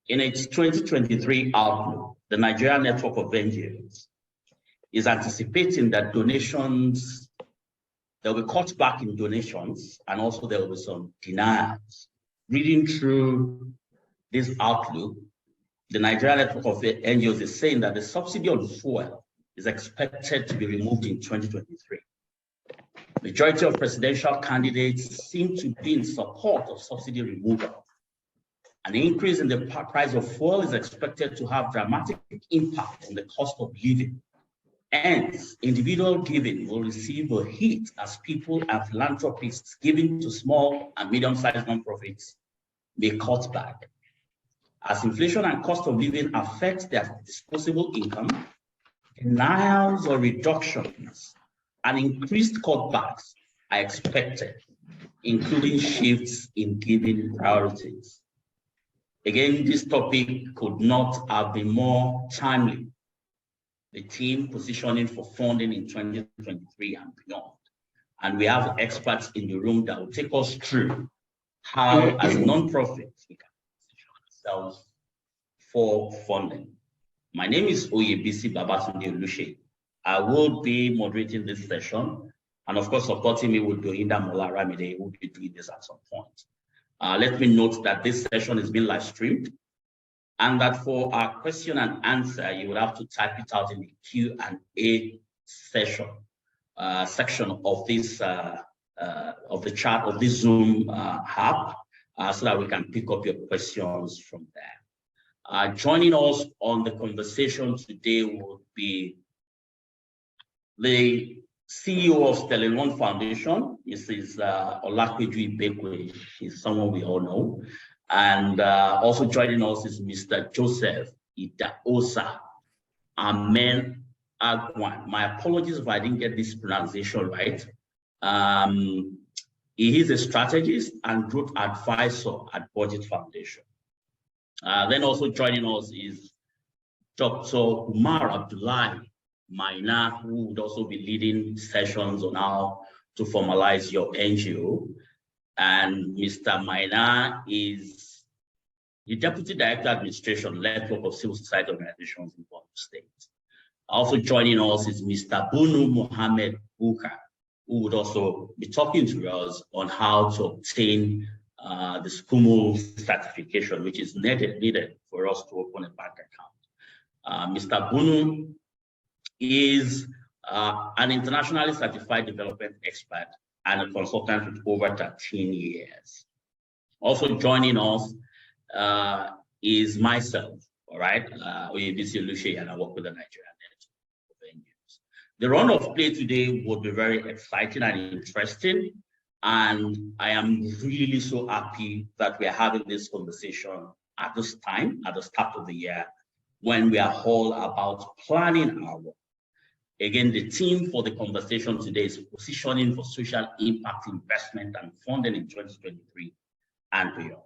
In its 2023 outlook, the Nigeria Network of NGOs is anticipating that donations, there will be cuts back in donations, and also there will be some denials. Reading through this outlook, the Nigeria Network of NGOs is saying that the subsidy on fuel is expected to be removed in 2023. Majority of presidential candidates seem to be in support of subsidy removal. An increase in the price of fuel is expected to have dramatic impact on the cost of living. Hence, individual giving will receive a hit as people and philanthropists giving to small and medium-sized nonprofits may cut back. As inflation and cost of living affect their disposable income, denials or reductions and increased cutbacks are expected, including shifts in giving priorities. Again, this topic could not have been more timely. The team positioning for funding in 2023 and beyond. And we have experts in the room that will take us through how, as a nonprofit, we can position ourselves for funding. My name is Oyebisi Babatunde Oluseyi. I will be moderating this session. And of course, supporting me will be Inda Mola Ramide, who will be doing this at some point. Let me note that this session is being live streamed, and that for our question and answer, you will have to type it out in the Q&A session section of this of the chat of this Zoom app, so that we can pick up your questions from there. Joining us on the conversation today will be the CEO of Sterling One Foundation, Mrs. Olakweju Ibekwe. She's someone we all know. And also joining us is Mr. Joseph Idaosa Amen Agwan. My apologies if I didn't get this pronunciation right. He is a strategist and growth advisor at Budget Foundation. Then also joining us is Dr. Umar Abdullahi Maina, who would also be leading sessions on how to formalize your NGO. And Mr. Maina is the Deputy Director Administration, Network of Civil Society Organizations in Borno State. Also joining us is Mr. Bunu Mohammed Buka, who would also be talking to us on how to obtain the SCUMO certification, which is needed for us to open a bank account. Mr. Bunu is an internationally certified development expert and a consultant with over 13 years. Also joining us is myself, all right, Oyebisi Oluseyi, and I work with the Nigerian Network of NGOs. The run of play today will be very exciting and interesting, and I am really so happy that we are having this conversation at this time, at the start of the year, when we are all about planning our work. Again, the theme for the conversation today is positioning for social impact investment and funding in 2023 and beyond.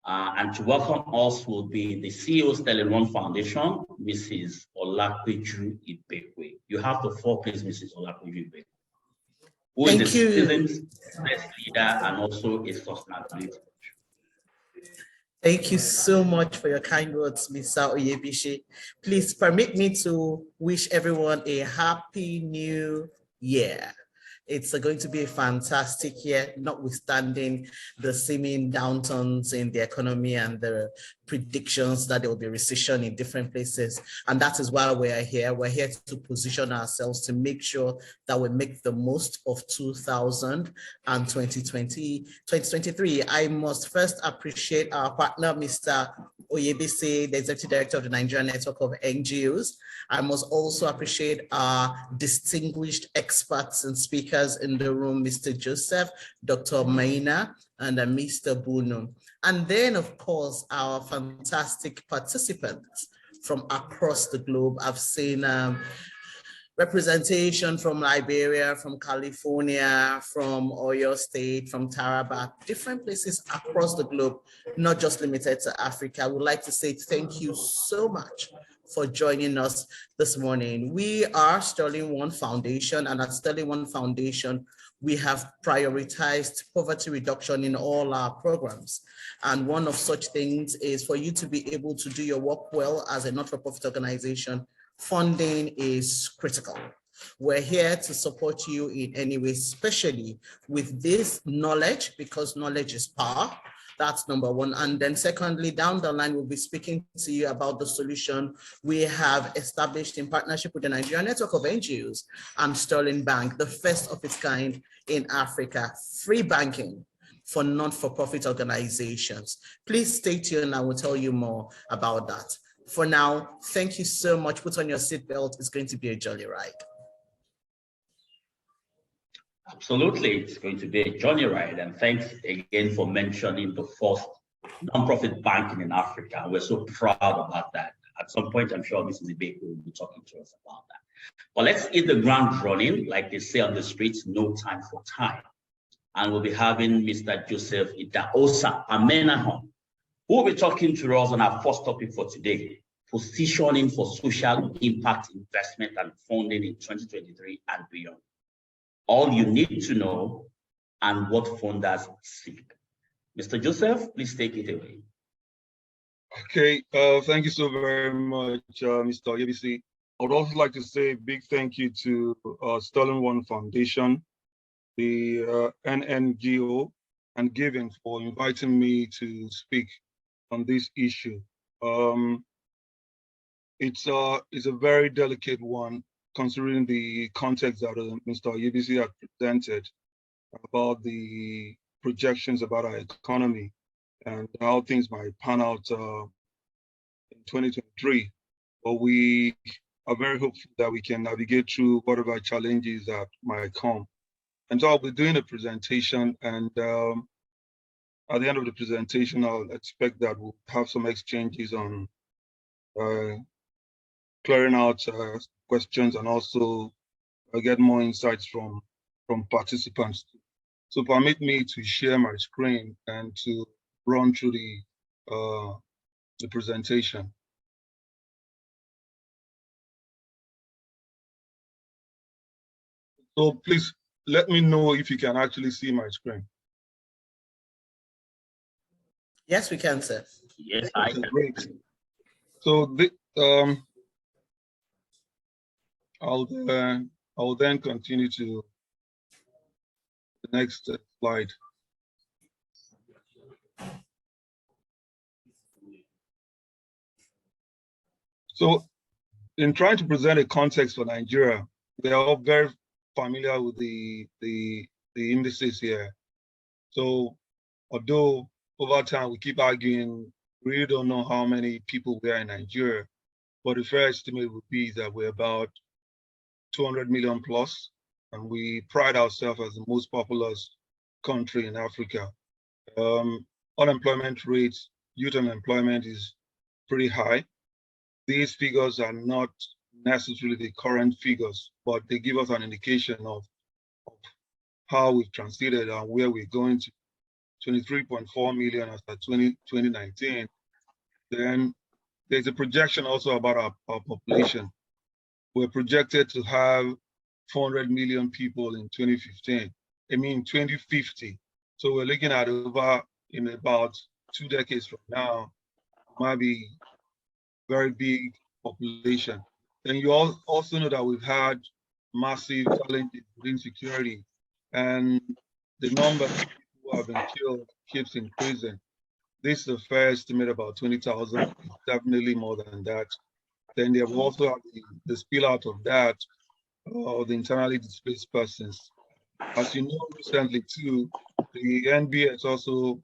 And to welcome us will be the CEO of Sterling One Foundation, Mrs. Olakweju Ibekwe. You have the floor, please, Mrs. Olakweju Ibekwe, who is a citizen's best leader and also a sustainability coach. Thank you so much for your kind words, Mr. Oyebisi. Please permit me to wish everyone a happy new year. It's going to be a fantastic year, notwithstanding the seeming downturns in the economy and the predictions that there will be recession in different places. And that is why we are here. We're here to position ourselves to make sure that we make the most of 2023. I must first appreciate our partner, Mr. Oyebisi, the Executive Director of the Nigerian Network of NGOs. I must also appreciate our distinguished experts and speakers in the room, Mr. Joseph, Dr. Maina, and Mr. Bunu. And then, of course, our fantastic participants from across the globe. I've seen representation from Liberia, from California, from Oyo State, from Taraba, different places across the globe, not just limited to Africa. I would like to say thank you so much for joining us this morning. We are Sterling One Foundation, and at Sterling One Foundation, we have prioritized poverty reduction in all our programs. And one of such things is for you to be able to do your work well as a not-for-profit organization, funding is critical. We're here to support you in any way, especially with this knowledge, because knowledge is power. That's number one. And then secondly, down the line, we'll be speaking to you about the solution we have established in partnership with the Nigerian network of NGOs and Sterling Bank, the first of its kind in Africa, free banking for non-for-profit organizations. Please stay tuned and I will tell you more about that. For now, thank you so much. Put on your seatbelt. It's going to be a jolly ride. Absolutely, it's going to be a journey ride. And thanks again for mentioning the first nonprofit banking in Africa. We're so proud about that. At some point, I'm sure Mrs. Ibeke will be talking to us about that. But let's hit the ground running, like they say on the streets, no time for time. And we'll be having Mr. Joseph Idahosa Amenahon, who will be talking to us on our first topic for today, positioning for social impact investment and funding in 2023 and beyond. All you need to know and what funders seek. Mr. Joseph, please take it away. Okay, thank you so very much, Mr. Oyebisi. I would also like to say a big thank you to Sterling One Foundation, the NGO, and Giving for inviting me to speak on this issue. It's a very delicate one, considering the context that Mr. Oyebisi had presented about the projections about our economy and how things might pan out in 2023. But we are very hopeful that we can navigate through whatever challenges that might come. And so I'll be doing a presentation, and at the end of the presentation, I'll expect that we'll have some exchanges on clearing out questions and also get more insights from participants. So permit me to share my screen and to run through the presentation. So please let me know if you can actually see my screen. Yes, we can, sir. Yes, I can. Great. So I'll then continue to the next slide. So in trying to present a context for Nigeria, we are all very familiar with the indices here. So although over time we keep arguing, we really don't know how many people we are in Nigeria, but the fair estimate would be that we're about 200 million plus, and we pride ourselves as the most populous country in Africa. Unemployment rates, youth unemployment is pretty high. These figures are not necessarily the current figures, but they give us an indication of how we've transited and where we're going to. 23.4 million after 2019. Then there's a projection also about our population. We're projected to have 400 million people in 2050. So we're looking at in about 2 decades from now, might be very big population. Then you also know that we've had massive challenges with insecurity, and the number of people who have been killed keeps increasing. This is a fair estimate, about 20,000. It's definitely more than that. Then they have also had the spill out of that, the internally displaced persons. As you know, recently too, the NBS also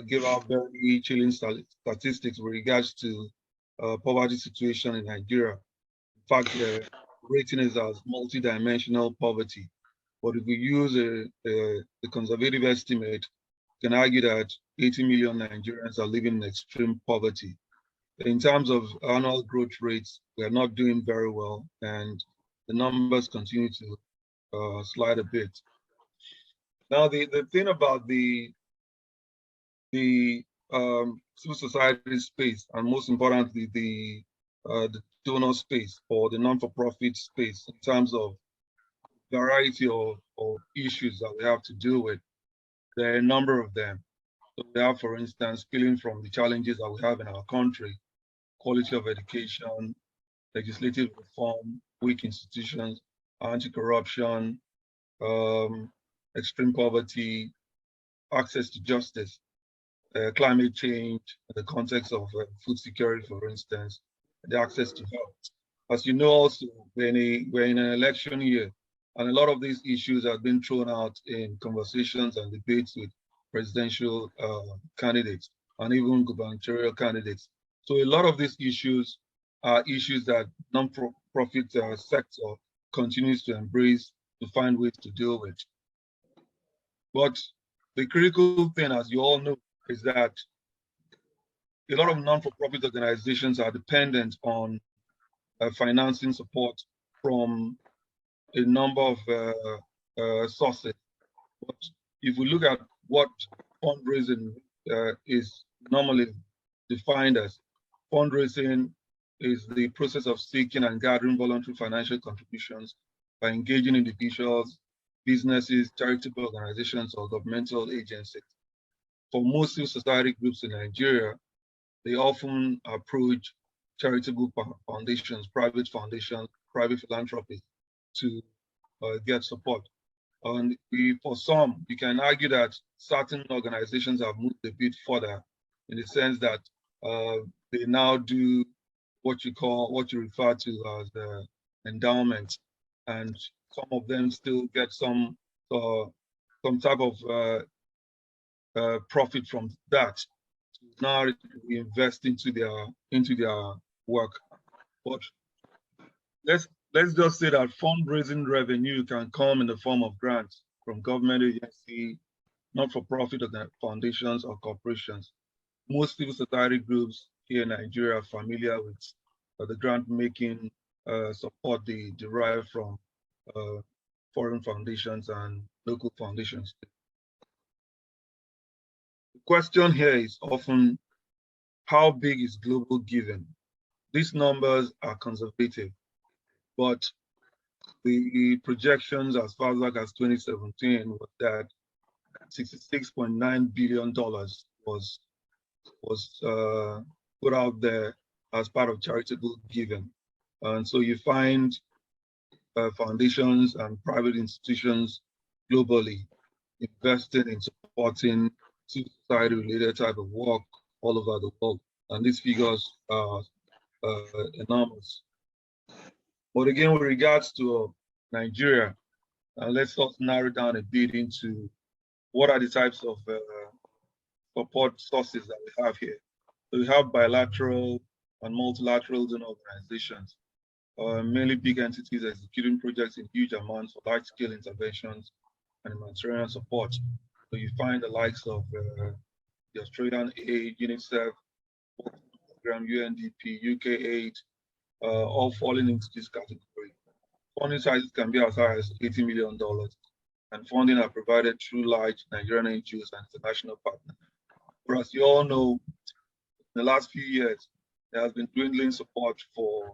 gave out very chilling statistics with regards to poverty situation in Nigeria. In fact, the rating is as multidimensional poverty. But if we use the conservative estimate, we can argue that 80 million Nigerians are living in extreme poverty. In terms of annual growth rates, we are not doing very well, and the numbers continue to slide a bit. Now, the thing about the civil society space, and most importantly, the donor space or the non-for-profit space in terms of variety of issues that we have to deal with. There are a number of them. So we have, for instance, spilling from the challenges that we have in our country, quality of education, legislative reform, weak institutions, anti-corruption, extreme poverty, access to justice, climate change, in the context of food security, for instance, the access to health. As you know, also, we're in an election year, and a lot of these issues have been thrown out in conversations and debates with presidential candidates and even gubernatorial candidates. So a lot of these issues are issues that non-profit sector continues to embrace to find ways to deal with. But the critical thing, as you all know, is that a lot of non-for-profit organizations are dependent on financing support from a number of sources. But if we look at what fundraising is normally defined as, fundraising is the process of seeking and gathering voluntary financial contributions by engaging individuals, businesses, charitable organizations, or governmental agencies. For most civil society groups in Nigeria, they often approach charitable foundations, private philanthropy to get support. And for some, you can argue that certain organizations have moved a bit further in the sense that they now do what you refer to as the endowment, and some of them still get some type of profit from that to now invest into their work. But let's just say that fundraising revenue can come in the form of grants from government agency, not-for-profit foundations or corporations. Most civil society groups here in Nigeria are familiar with the grant-making support they derive from foreign foundations and local foundations. The question here is often, how big is global giving? These numbers are conservative, but the projections as far back as 2017 was that $66.9 billion was put out there as part of charitable giving. And so you find foundations and private institutions globally invested in supporting civil society related type of work all over the world. And these figures are enormous. But again, with regards to Nigeria, let's also narrow down a bit into what are the types of support sources that we have here. So we have bilateral and multilateral donor organizations, mainly big entities executing projects in huge amounts for large-scale interventions and humanitarian support. So you find the likes of the Australian Aid, UNICEF, Program, UNDP, UK Aid, all falling into this category. Funding sizes can be as high as $80 million, and funding are provided through large Nigerian NGOs and international partners. But as you all know, in the last few years, there has been dwindling support for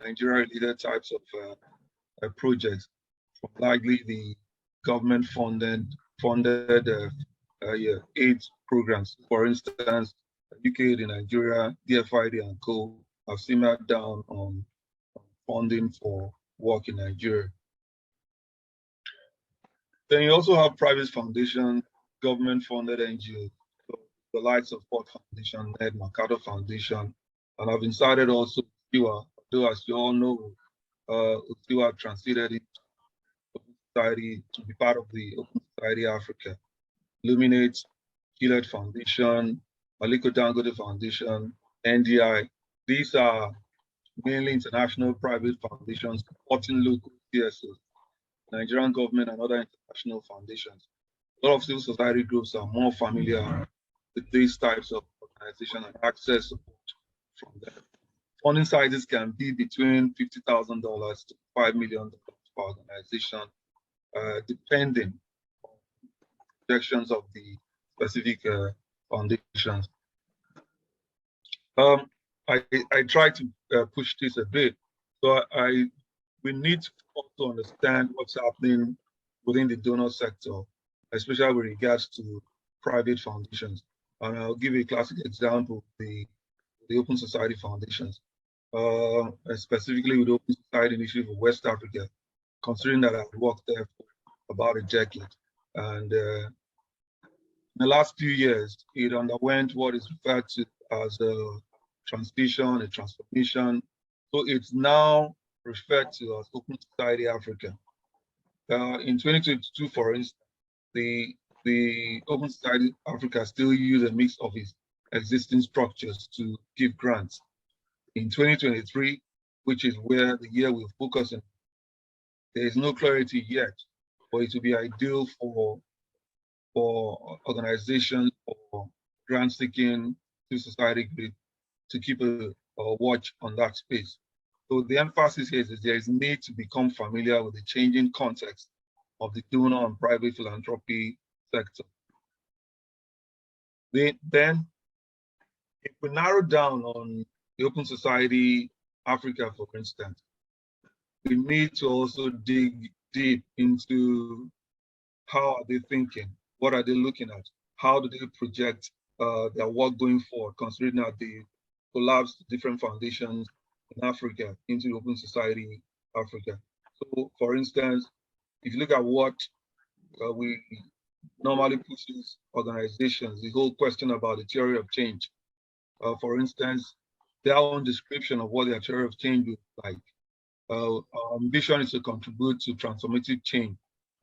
Nigeria-related types of projects, from likely the government-funded aid programs. For instance, UK Aid in Nigeria, DFID and co have simmered down on funding for work in Nigeria. Then you also have private foundations, government-funded NGOs, so the likes of Port Foundation, Ned Mercado Foundation, and I've inserted also USIWA, though as you all know, USIWA transited into Open Society to be part of the Open Society Africa. Illuminate, Hewlett Foundation, Aliko Dangote Foundation, NDI. These are mainly international private foundations supporting local CSOs, Nigerian government, and other international foundations. A lot of civil society groups are more familiar with these types of organizations and access support from them. Funding sizes can be between $50,000 to $5 million per organization, depending on projections of the specific foundations. I try to push this a bit. So we need to to understand what's happening within the donor sector, especially with regards to private foundations. And I'll give you a classic example, the Open Society Foundations, specifically with the Open Society Initiative for West Africa, considering that I've worked there for about a decade. And in the last few years, it underwent what is referred to as a transition, a transformation. So it's now referred to as Open Society Africa. In 2022, for instance, the Open Society Africa still use a mix of its existing structures to give grants. In 2023, which is where the year we're focusing, there is no clarity yet, but it will be ideal for organizations or grant-seeking civil society group to keep a watch on that space. So the emphasis here is there is need to become familiar with the changing context of the donor and private philanthropy sector. Then, if we narrow down on the Open Society Africa, for instance, we need to also dig deep into how are they thinking, what are they looking at, how do they project their work going forward, considering that they collapsed different foundations in Africa into the Open Society Africa. So, for instance, if you look at what we normally pushes organizations, the whole question about the theory of change. For instance, their own description of what their theory of change looks like. Our ambition is to contribute to transformative change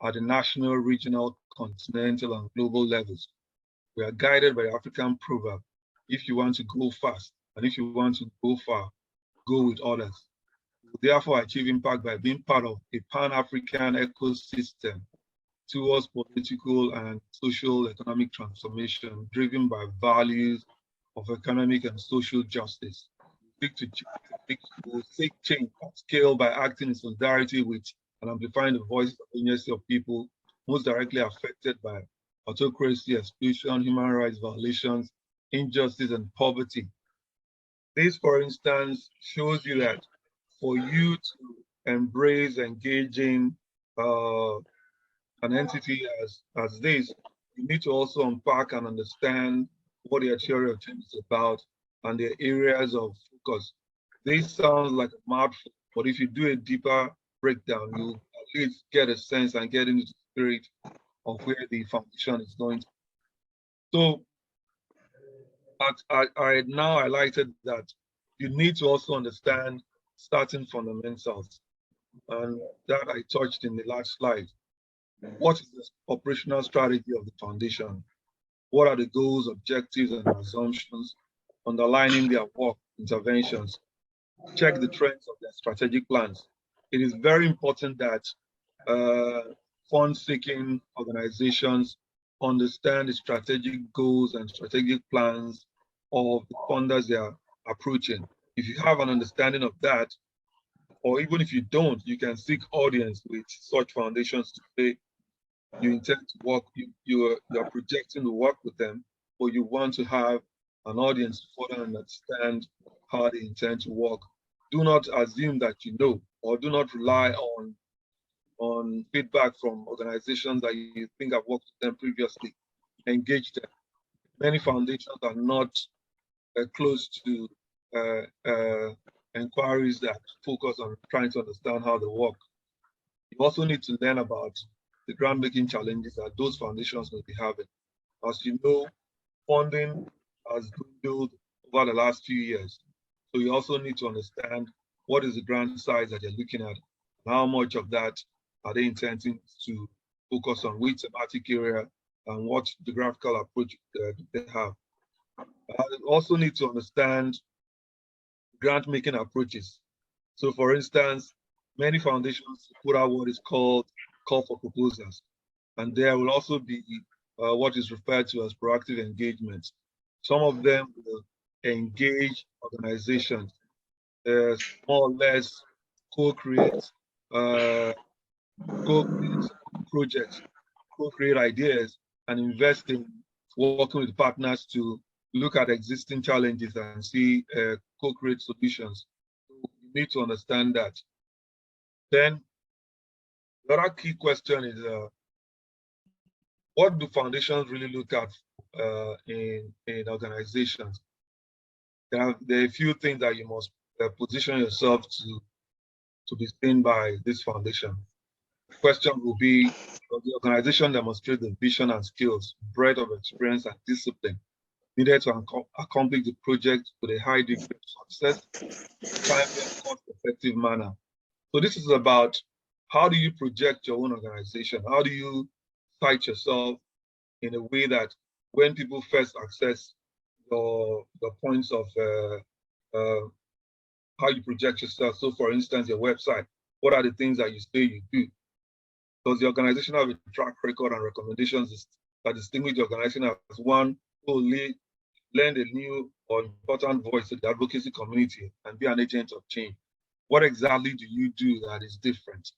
at the national, regional, continental, and global levels. We are guided by the African proverb, if you want to go fast, and if you want to go far, go with others. We therefore achieve impact by being part of a Pan-African ecosystem towards political and social economic transformation driven by values of economic and social justice. We seek change at scale by acting in solidarity with and amplifying the voices of agency of people most directly affected by autocracy, exclusion, human rights violations, injustice, and poverty. This, for instance, shows you that for you to embrace engaging an entity as this, you need to also unpack and understand what their theory of change is about and their areas of focus. This sounds like a mouthful, but if you do a deeper breakdown, you'll at least get a sense and get into the spirit of where the foundation is going to. So I now highlighted that you need to also understand starting fundamentals, and that I touched in the last slide. What is the operational strategy of the foundation? What are the goals, objectives, and assumptions underlining their work interventions? Check the trends of their strategic plans. It is very important that fund-seeking organizations understand the strategic goals and strategic plans of the funders they are approaching. If you have an understanding of that, or even if you don't, you can seek audience with such foundations to say you intend to work, you are projecting to work with them, or you want to have an audience to further understand how they intend to work. Do not assume that you know, or do not rely on feedback from organizations that you think have worked with them previously. Engage them. Many foundations are not close to inquiries that focus on trying to understand how they work. You also need to learn about the groundbreaking challenges that those foundations will be having. As you know, funding has dwindled over the last few years. So you also need to understand what is the grant size that you're looking at, and how much of that are they intending to focus on, which thematic area, and what geographical approach they have. You also need to understand grant-making approaches. So for instance, many foundations put out what is called call for proposals. And there will also be what is referred to as proactive engagement. Some of them will engage organizations, more or less co-create projects, co-create ideas, and invest in working with partners to look at existing challenges and see co-create solutions. So you need to understand that. Then The other key question is, what do foundations really look at in organizations? There are a few things that you must position yourself to be seen by this foundation. The question will be, does the organization demonstrate the vision and skills, breadth of experience and discipline needed to accomplish the project with a high degree of success, timely and cost-effective manner? So this is about, how do you project your own organization? How do you cite yourself in a way that when people first access the points of how you project yourself? So for instance, your website, what are the things that you say you do? Does the organization have a track record and recommendations that distinguish the organization as one who will lend a new or important voice to the advocacy community and be an agent of change? What exactly do you do that is different?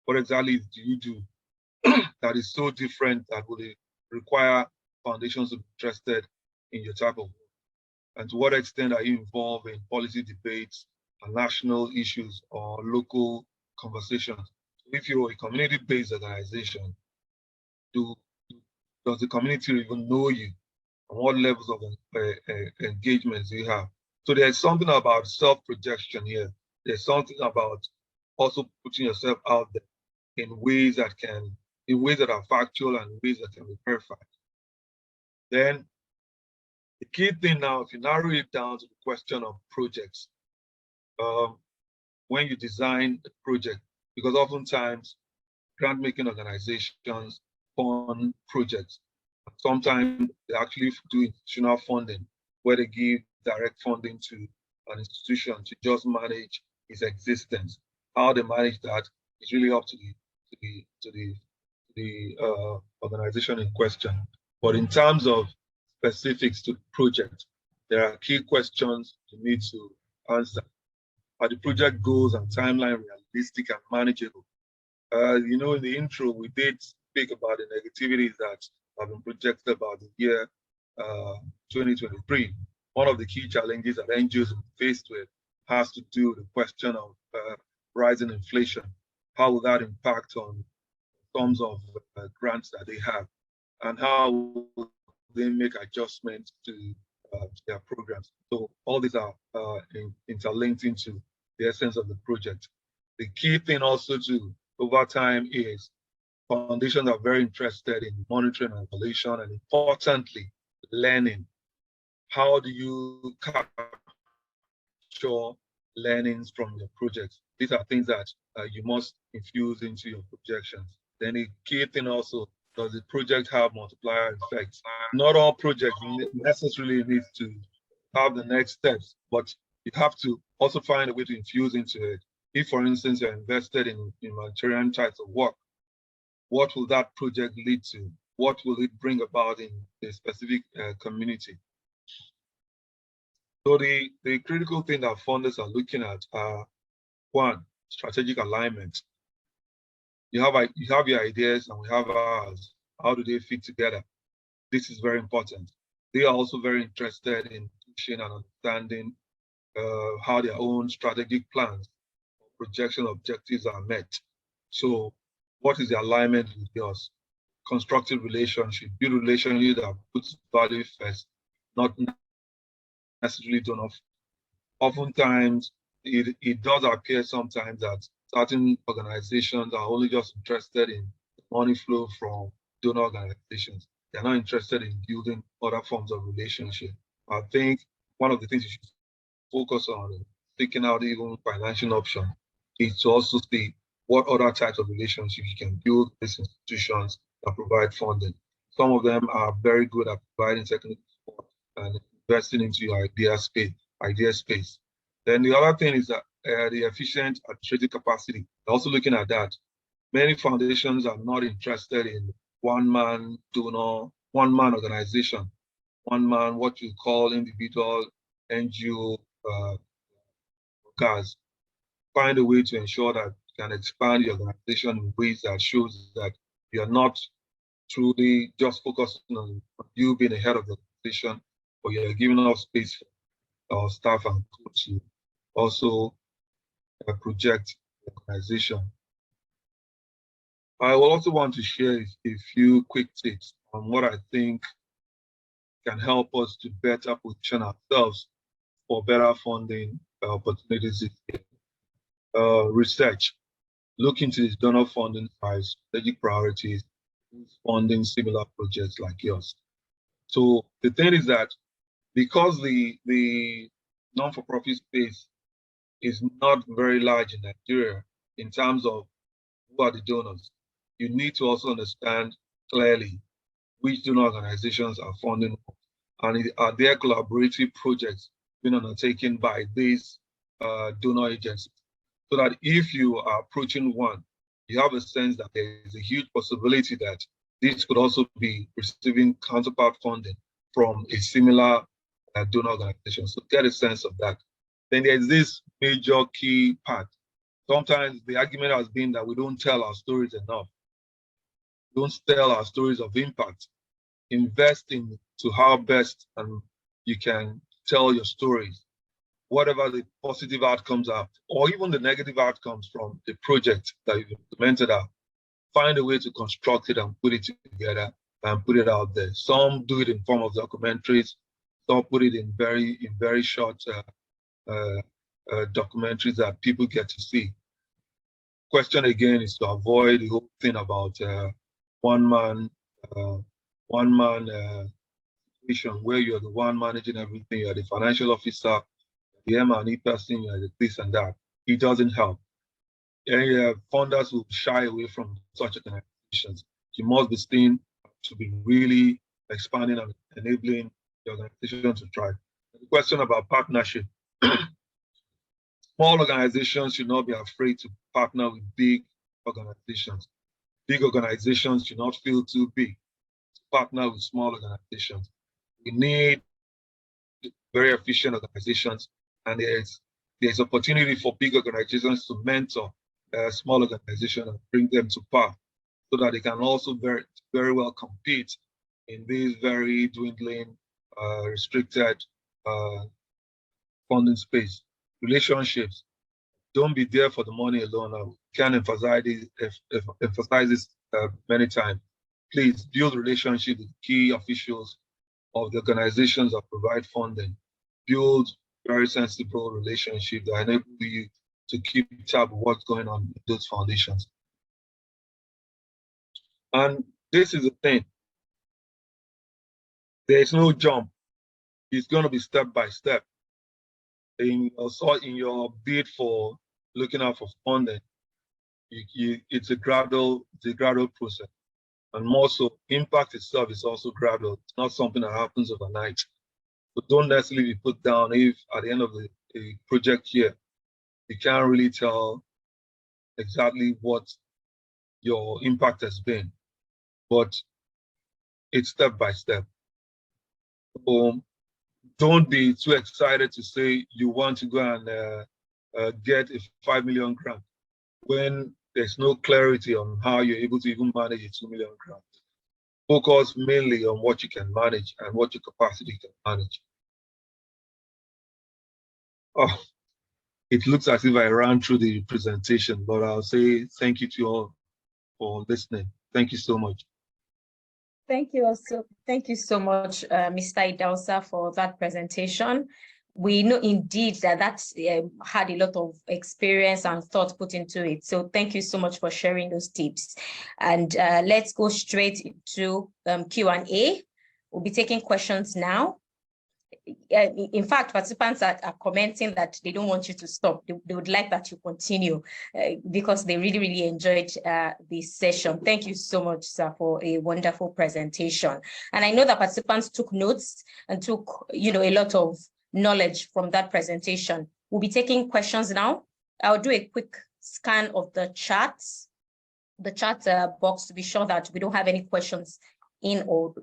What exactly do you do that is so different that will require foundations to be interested in your type of work? And to what extent are you involved in policy debates and national issues or local conversations? If you're a community-based organization, does the community even know you? And what levels of engagements do you have? So there's something about self-projection here. There's something about also putting yourself out there in ways that are factual and ways that can be verified. Then the key thing now, if you narrow it down to the question of projects, when you design a project, because oftentimes grant-making organizations fund projects. Sometimes they actually do institutional funding, where they give direct funding to an institution to just manage its existence. How they manage that is really up to the organization in question. But in terms of specifics to the project, there are key questions you need to answer. Are the project goals and timeline realistic and manageable? In the intro, we did speak about the negativities that have been projected about the year 2023. One of the key challenges that NGOs are faced with has to do with the question of rising inflation. How will that impact on terms of grants that they have? And how will they make adjustments to their programs? So all these are interlinked into the essence of the project. The key thing also too, over time, is foundations are very interested in monitoring and evaluation, and importantly, learning. How do you capture learnings from your projects? These are things that you must infuse into your projections. Then the key thing also, does the project have multiplier effects? Not all projects necessarily need to have the next steps, but you have to also find a way to infuse into it. If, for instance, you're invested in humanitarian types of work, what will that project lead to? What will it bring about in a specific community? So the critical thing that funders are looking at are, one, strategic alignment. You have your ideas and we have ours. How do they fit together? This is very important. They are also very interested in pushing and understanding how their own strategic plans, projection objectives are met. So what is the alignment with yours? Constructive relationship, build relationship that puts value first, not necessarily turn off. Oftentimes, it does appear sometimes that certain organizations are only just interested in money flow from donor organizations. They're not interested in building other forms of relationship. I think one of the things you should focus on, picking out even financial option, is to also see what other types of relationships you can build with these institutions that provide funding. Some of them are very good at providing technical support and investing into your idea space. Then the other thing is that the efficient administrative capacity. Also looking at that, many foundations are not interested in one-man donor, one-man organization, one-man, what you call individual NGO guys. Find a way to ensure that you can expand your organization in ways that shows that you're not truly just focusing on you being the head of the organization, but you're giving enough space for our staff and crew to also project the organization. I will also want to share a few quick tips on what I think can help us to better position ourselves for better funding opportunities. Research, look into this donor funding size, strategic priorities, funding similar projects like yours. So the thing is that because the non-for-profit space is not very large in Nigeria in terms of who are the donors, you need to also understand clearly which donor organizations are funding and are there collaborative projects being undertaken by these donor agencies. So that if you are approaching one, you have a sense that there is a huge possibility that this could also be receiving counterpart funding from a similar donor organization. So get a sense of that. Then there's this major key part. Sometimes the argument has been that we don't tell our stories enough. We don't tell our stories of impact. Invest into how best and you can tell your stories, whatever the positive outcomes are, or even the negative outcomes from the project that you've implemented are. Find a way to construct it and put it together and put it out there. Some do it in form of documentaries, some put it in very short documentaries that people get to see. Question again is to avoid the whole thing about one man situation where you're the one managing everything, you're the financial officer, the M&E person, you're the this and that. It doesn't help. And funders will shy away from such organizations. You must be seen to be really expanding and enabling the organization to thrive. The question about partnership. Small organizations should not be afraid to partner with big organizations. Big organizations should not feel too big to partner with small organizations. We need very efficient organizations, and there's opportunity for big organizations to mentor small organizations and bring them to par so that they can also very well compete in this very dwindling, restricted funding space. Relationships, don't be there for the money alone. I can't emphasize this many times. Please build relationships with key officials of the organizations that provide funding. Build very sensible relationships that enable you to keep tab of what's going on in those foundations. And this is the thing. There is no jump. It's going to be step by step. In your bid for looking out for funding, it's a gradual process. And more so, impact itself is also gradual. It's not something that happens overnight. So don't necessarily be put down if at the end of the project year, you can't really tell exactly what your impact has been. But it's step by step. Don't be too excited to say you want to go and get a 5 million grant when there's no clarity on how you're able to even manage a 2 million grant. Focus mainly on what you can manage and what your capacity can manage. Oh, it looks as if I ran through the presentation, but I'll say thank you to you all for listening. Thank you so much. Thank you also. Thank you so much, Mr. Idausa, for that presentation. We know indeed that had a lot of experience and thought put into it. So thank you so much for sharing those tips. And let's go straight to Q&A. We'll be taking questions now. In fact, participants are commenting that they don't want you to stop. They would like that you continue because they really, really enjoyed this session. Thank you so much, sir, for a wonderful presentation. And I know that participants took notes and took, a lot of knowledge from that presentation. We'll be taking questions now. I'll do a quick scan of the chat box to be sure that we don't have any questions in or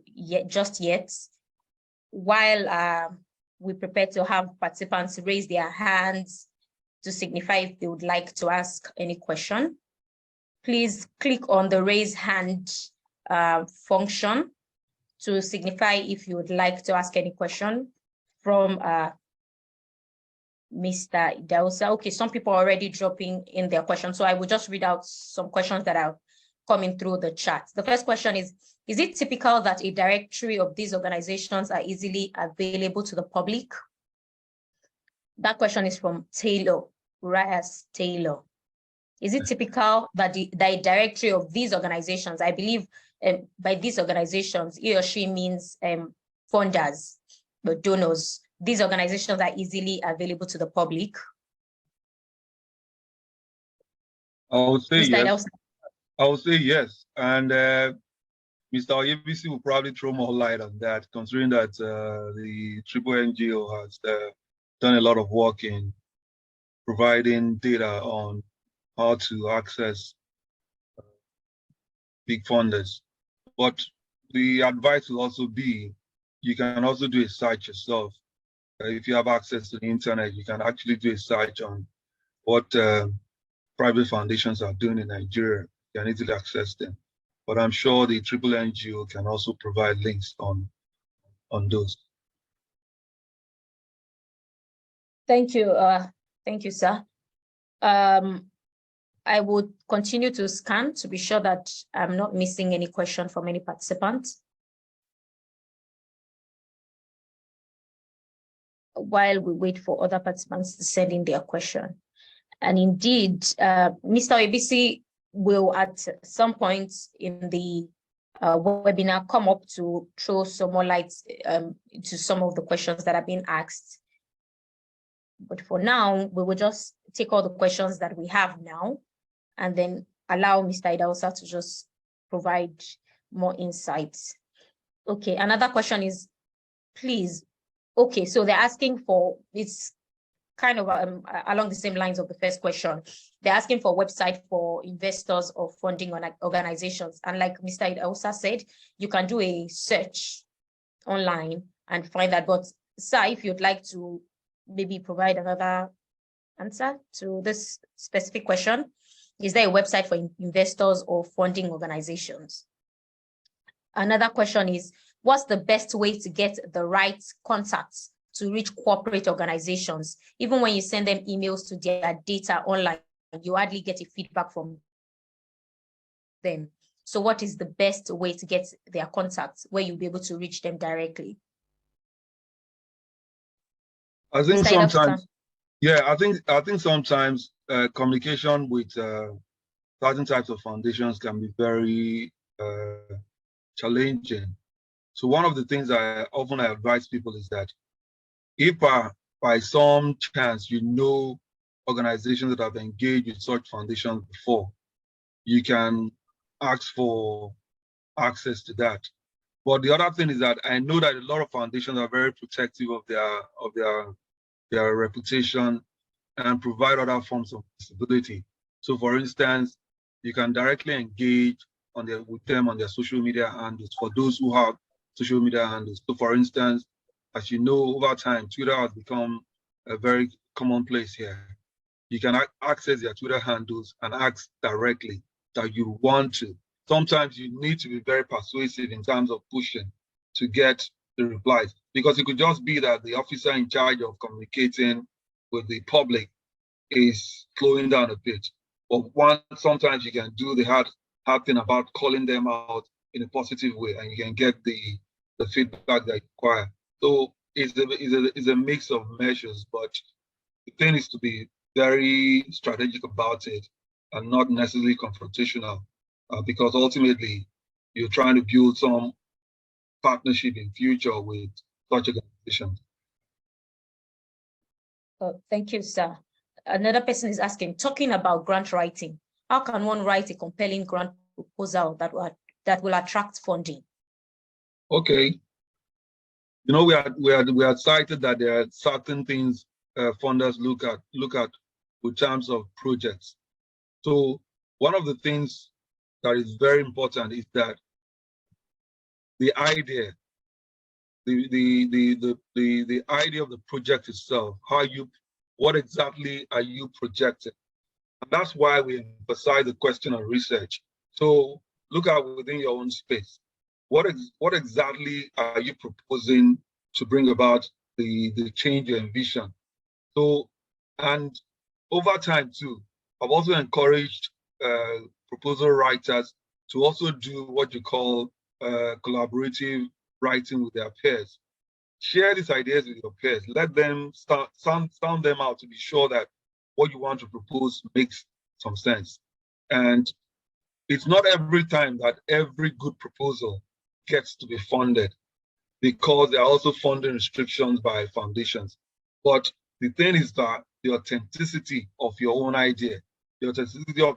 just yet. While we prepare to have participants raise their hands to signify if they would like to ask any question, please click on the raise hand function to signify if you would like to ask any question from Mr. Idausa. Okay, some people are already dropping in their questions, so I will just read out some questions that are coming through the chat. The first question is it typical that a directory of these organizations are easily available to the public? That question is from Taylor, Urias Taylor. Is it typical that the directory of these organizations, I believe by these organizations, he or she means funders, but donors, these organizations are easily available to the public? I would say Mr. yes. Idahosa? I would say yes. And Mr. Oyebisi will probably throw more light on that, considering that the NGO has done a lot of work in providing data on how to access big funders. But the advice will also be, you can also do a search yourself. If you have access to the internet, you can actually do a search on what private foundations are doing in Nigeria. You can easily access them. But I'm sure the NGO can also provide links on those. Thank you. Thank you, sir. I would continue to scan to be sure that I'm not missing any question from any participants. While we wait for other participants to send in their question. And indeed, Mr. Oyebisi will at some point in the webinar come up to throw some more light to some of the questions that have been asked. But for now, we will just take all the questions that we have now and then allow Mr. Idahosa to just provide more insights. Okay, another question is, please, okay, so they're asking for, it's kind of along the same lines of the first question. They're asking for a website for investors or funding organizations. And like Mr. Idahosa said, you can do a search online and find that. But sir, if you'd like to maybe provide another answer to this specific question, is there a website for investors or funding organizations? Another question is, what's the best way to get the right contacts to reach corporate organizations? Even when you send them emails to their data online, you hardly get a feedback from them. So what is the best way to get their contacts where you'll be able to reach them directly? I think sometimes, yeah, I think sometimes communication with certain types of foundations can be very challenging. So one of the things I often advise people is that if by some chance you know organizations that have engaged with such foundations before, you can ask for access to that. But the other thing is that I know that a lot of foundations are very protective of their reputation and provide other forms of visibility. So for instance, you can directly engage with them on their social media handles for those who have social media handles. So for instance, as you know, over time, Twitter has become a very common place here. You can access their Twitter handles and ask directly that you want to. Sometimes you need to be very persuasive in terms of pushing to get the replies, because it could just be that the officer in charge of communicating with the public is slowing down a bit. But sometimes you can do the hard thing about calling them out in a positive way, and you can get the feedback that you require. So it's a mix of measures, but the thing is to be very strategic about it and not necessarily confrontational, because ultimately you're trying to build some partnership in future with such organizations. Oh, thank you, sir. Another person is asking, talking about grant writing, how can one write a compelling grant proposal that will attract funding? Okay. You know, we had cited that there are certain things funders look at in terms of projects. So one of the things that is very important is that the idea, the idea of the project itself, what exactly are you projecting? And that's why we emphasize the question of research. So look at within your own space. What exactly are you proposing to bring about the change you envision? So, and over time too, I've also encouraged proposal writers to also do what you call collaborative writing with their peers. Share these ideas with your peers. Let them sound them out to be sure that what you want to propose makes some sense. And it's not every time that every good proposal gets to be funded, because there are also funding restrictions by foundations. But the thing is that the authenticity of your own idea, the authenticity of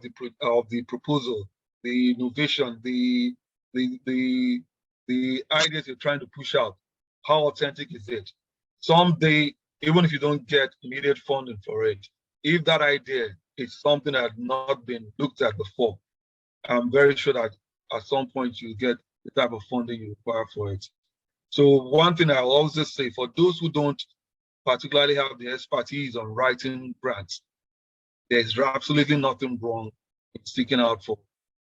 the proposal, the innovation, the ideas you're trying to push out, how authentic is it? Someday, even if you don't get immediate funding for it, if that idea is something that had not been looked at before, I'm very sure that at some point you get the type of funding you require for it. So one thing I will also say, for those who don't particularly have the expertise on writing grants, there's absolutely nothing wrong in seeking out for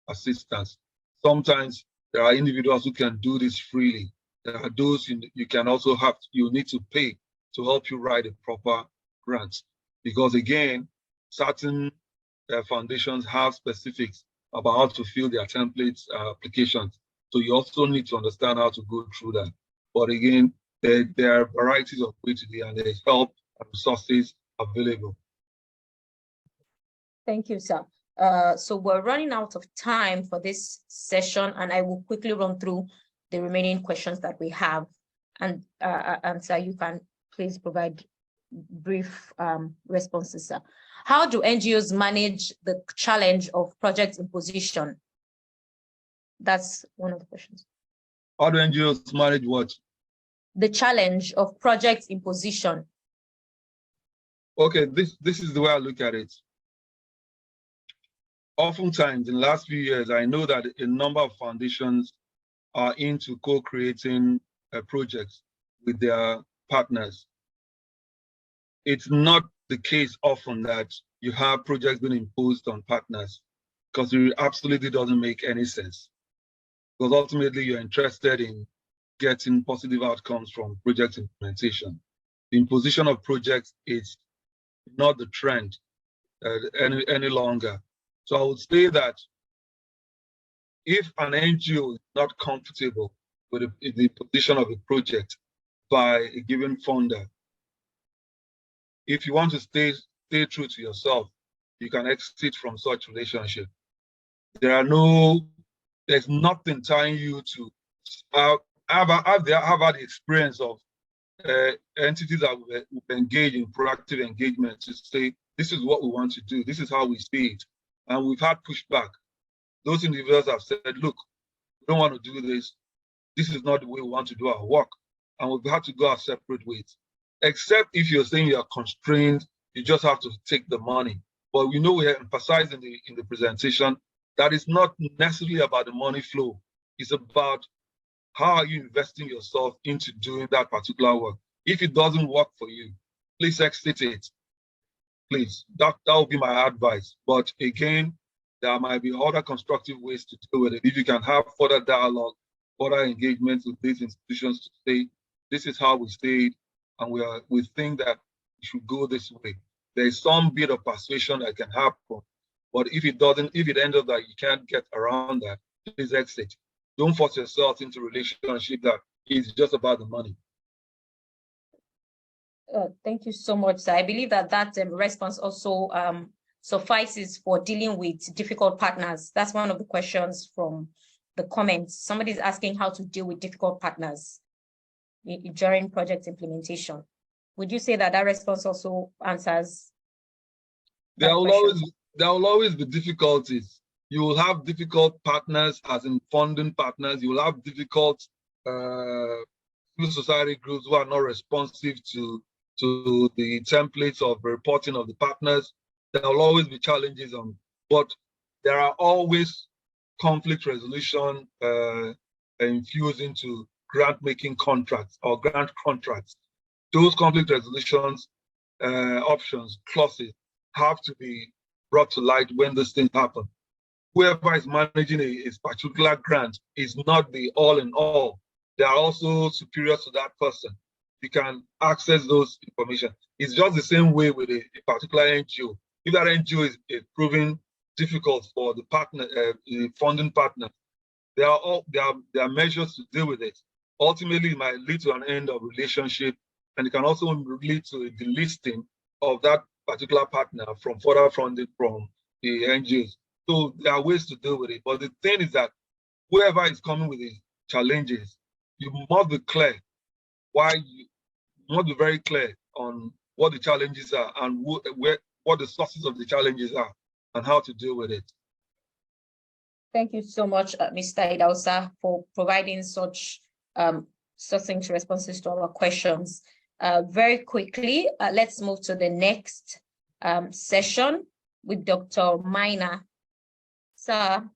assistance. Sometimes there are individuals who can do this freely. There are those you can also you need to pay to help you write a proper grant. Because again, certain foundations have specifics about how to fill their templates applications. So you also need to understand how to go through that. But again, there are varieties of ways to do, and there's help and resources available. Thank you, sir. So we're running out of time for this session, and I will quickly run through the remaining questions that we have. And sir, you can please provide brief responses, sir. How do NGOs manage the challenge of project imposition? That's one of the questions. How do NGOs manage what? The challenge of project imposition. Okay, this is the way I look at it. Oftentimes, in the last few years, I know that a number of foundations are into co-creating projects with their partners. It's not the case often that you have projects being imposed on partners, because it absolutely doesn't make any sense. Because ultimately, you're interested in getting positive outcomes from project implementation. The imposition of projects is not the trend any longer. So I would say that if an NGO is not comfortable with the position of a project by a given funder, if you want to stay true to yourself, you can exit from such relationship. There's nothing tying you to. I've had the experience of entities that will engage in proactive engagement to say, this is what we want to do, this is how we see it. And we've had pushback. Those individuals have said, look, we don't want to do this. This is not the way we want to do our work. And we've had to go our separate ways. Except if you're saying you're constrained, you just have to take the money. But we know we emphasized in the presentation that it's not necessarily about the money flow. It's about how are you investing yourself into doing that particular work. If it doesn't work for you, please exit it. Please, that would be my advice. But again, there might be other constructive ways to deal with it. If you can have further dialogue, further engagement with these institutions to say, this is how we say it, and we think that it should go this way. There is some bit of persuasion that can happen. But if it ends up that you can't get around that, please exit. Don't force yourself into a relationship that is just about the money. Thank you so much, sir. I believe that response also suffices for dealing with difficult partners. That's one of the questions from the comments. Somebody's asking how to deal with difficult partners during project implementation. Would you say that response also answers? There will always be difficulties. You will have difficult partners, as in funding partners. You will have difficult civil society groups who are not responsive to the templates of reporting of the partners. There will always be challenges but there are always conflict resolution infused into grant-making contracts or grant contracts. Those conflict resolutions options, clauses, have to be brought to light when these things happen. Whoever is managing a particular grant is not the all in all. They are also superior to that person. You can access those information. It's just the same way with a particular NGO. If that NGO is proving difficult for the partner, the funding partner. There are measures to deal with it. Ultimately, it might lead to an end of relationship, and it can also lead to a delisting of that particular partner from further funding from the NGOs. So there are ways to deal with it. But the thing is that whoever is coming with these challenges, you must be clear you must be very clear on what the challenges are and what the sources of the challenges are and how to deal with it. Thank you so much, Mr. Idausa, for providing such succinct responses to our questions. Very quickly, let's move to the next session with Dr. Minor. Sir,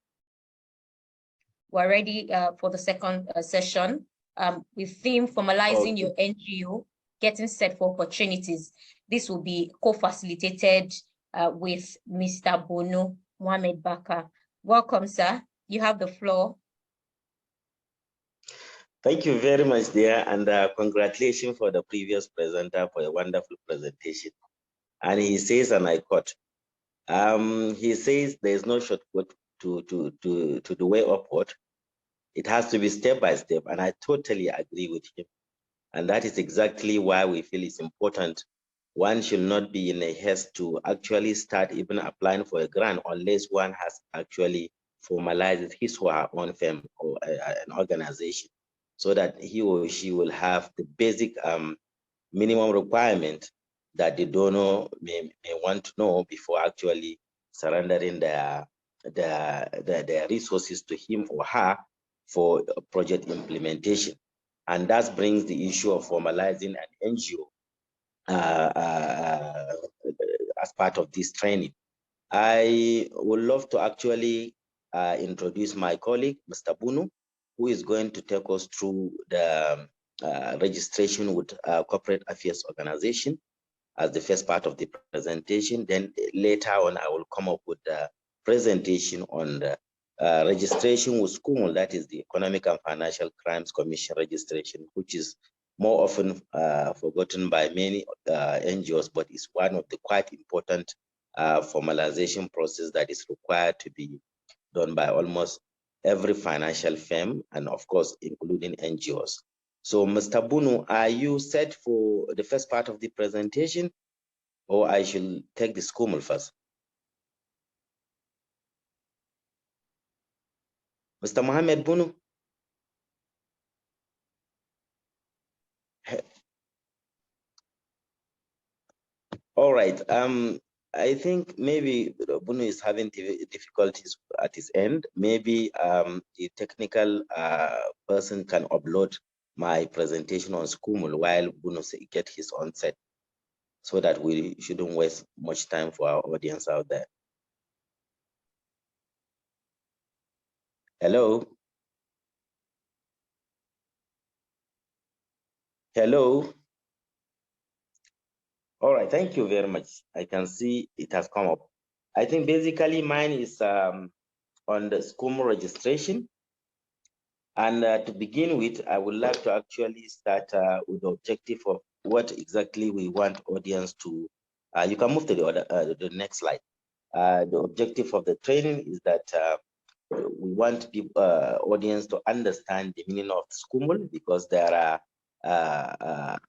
we're ready for the second session with theme formalizing your NGO, getting set for opportunities. This will be co-facilitated with Mr. Bono Mohamed Bakar. Welcome, sir. You have the floor. Thank you very much, dear, and congratulations for the previous presenter for a wonderful presentation. And he says, and I quote, he says there is no shortcut to the way upward. It has to be step by step, and I totally agree with him. And that is exactly why we feel it's important. One should not be in a haste to actually start even applying for a grant unless one has actually formalized his or her own firm or an organization, so that he or she will have the basic minimum requirement that the donor may want to know before actually surrendering their resources to him or her for project implementation. And that brings the issue of formalizing an NGO as part of this training. I would love to actually introduce my colleague, Mr. Bunu, who is going to take us through the registration with corporate affairs organization as the first part of the presentation. Then later on, I will come up with the presentation on the registration with SCUML, that is the Economic and Financial Crimes Commission registration, which is more often forgotten by many NGOs, but it's one of the quite important formalization process that is required to be done by almost every financial firm, and of course, including NGOs. So, Mr. Bunu, are you set for the first part of the presentation, or I should take the SCUML first? Mr. Mohamed Bunu? All right. I think maybe Bunu is having difficulties at his end. Maybe the technical person can upload my presentation on SCUML while Bunu get his own set, so that we shouldn't waste much time for our audience out there. Hello? Hello? All right, thank you very much. I can see it has come up. I think basically mine is on the SCUML registration. And to begin with, I would like to actually start with the objective of what exactly we want audience to, you can move to the next slide. The objective of the training is that we want people, audience to understand the meaning of SCUML, because there are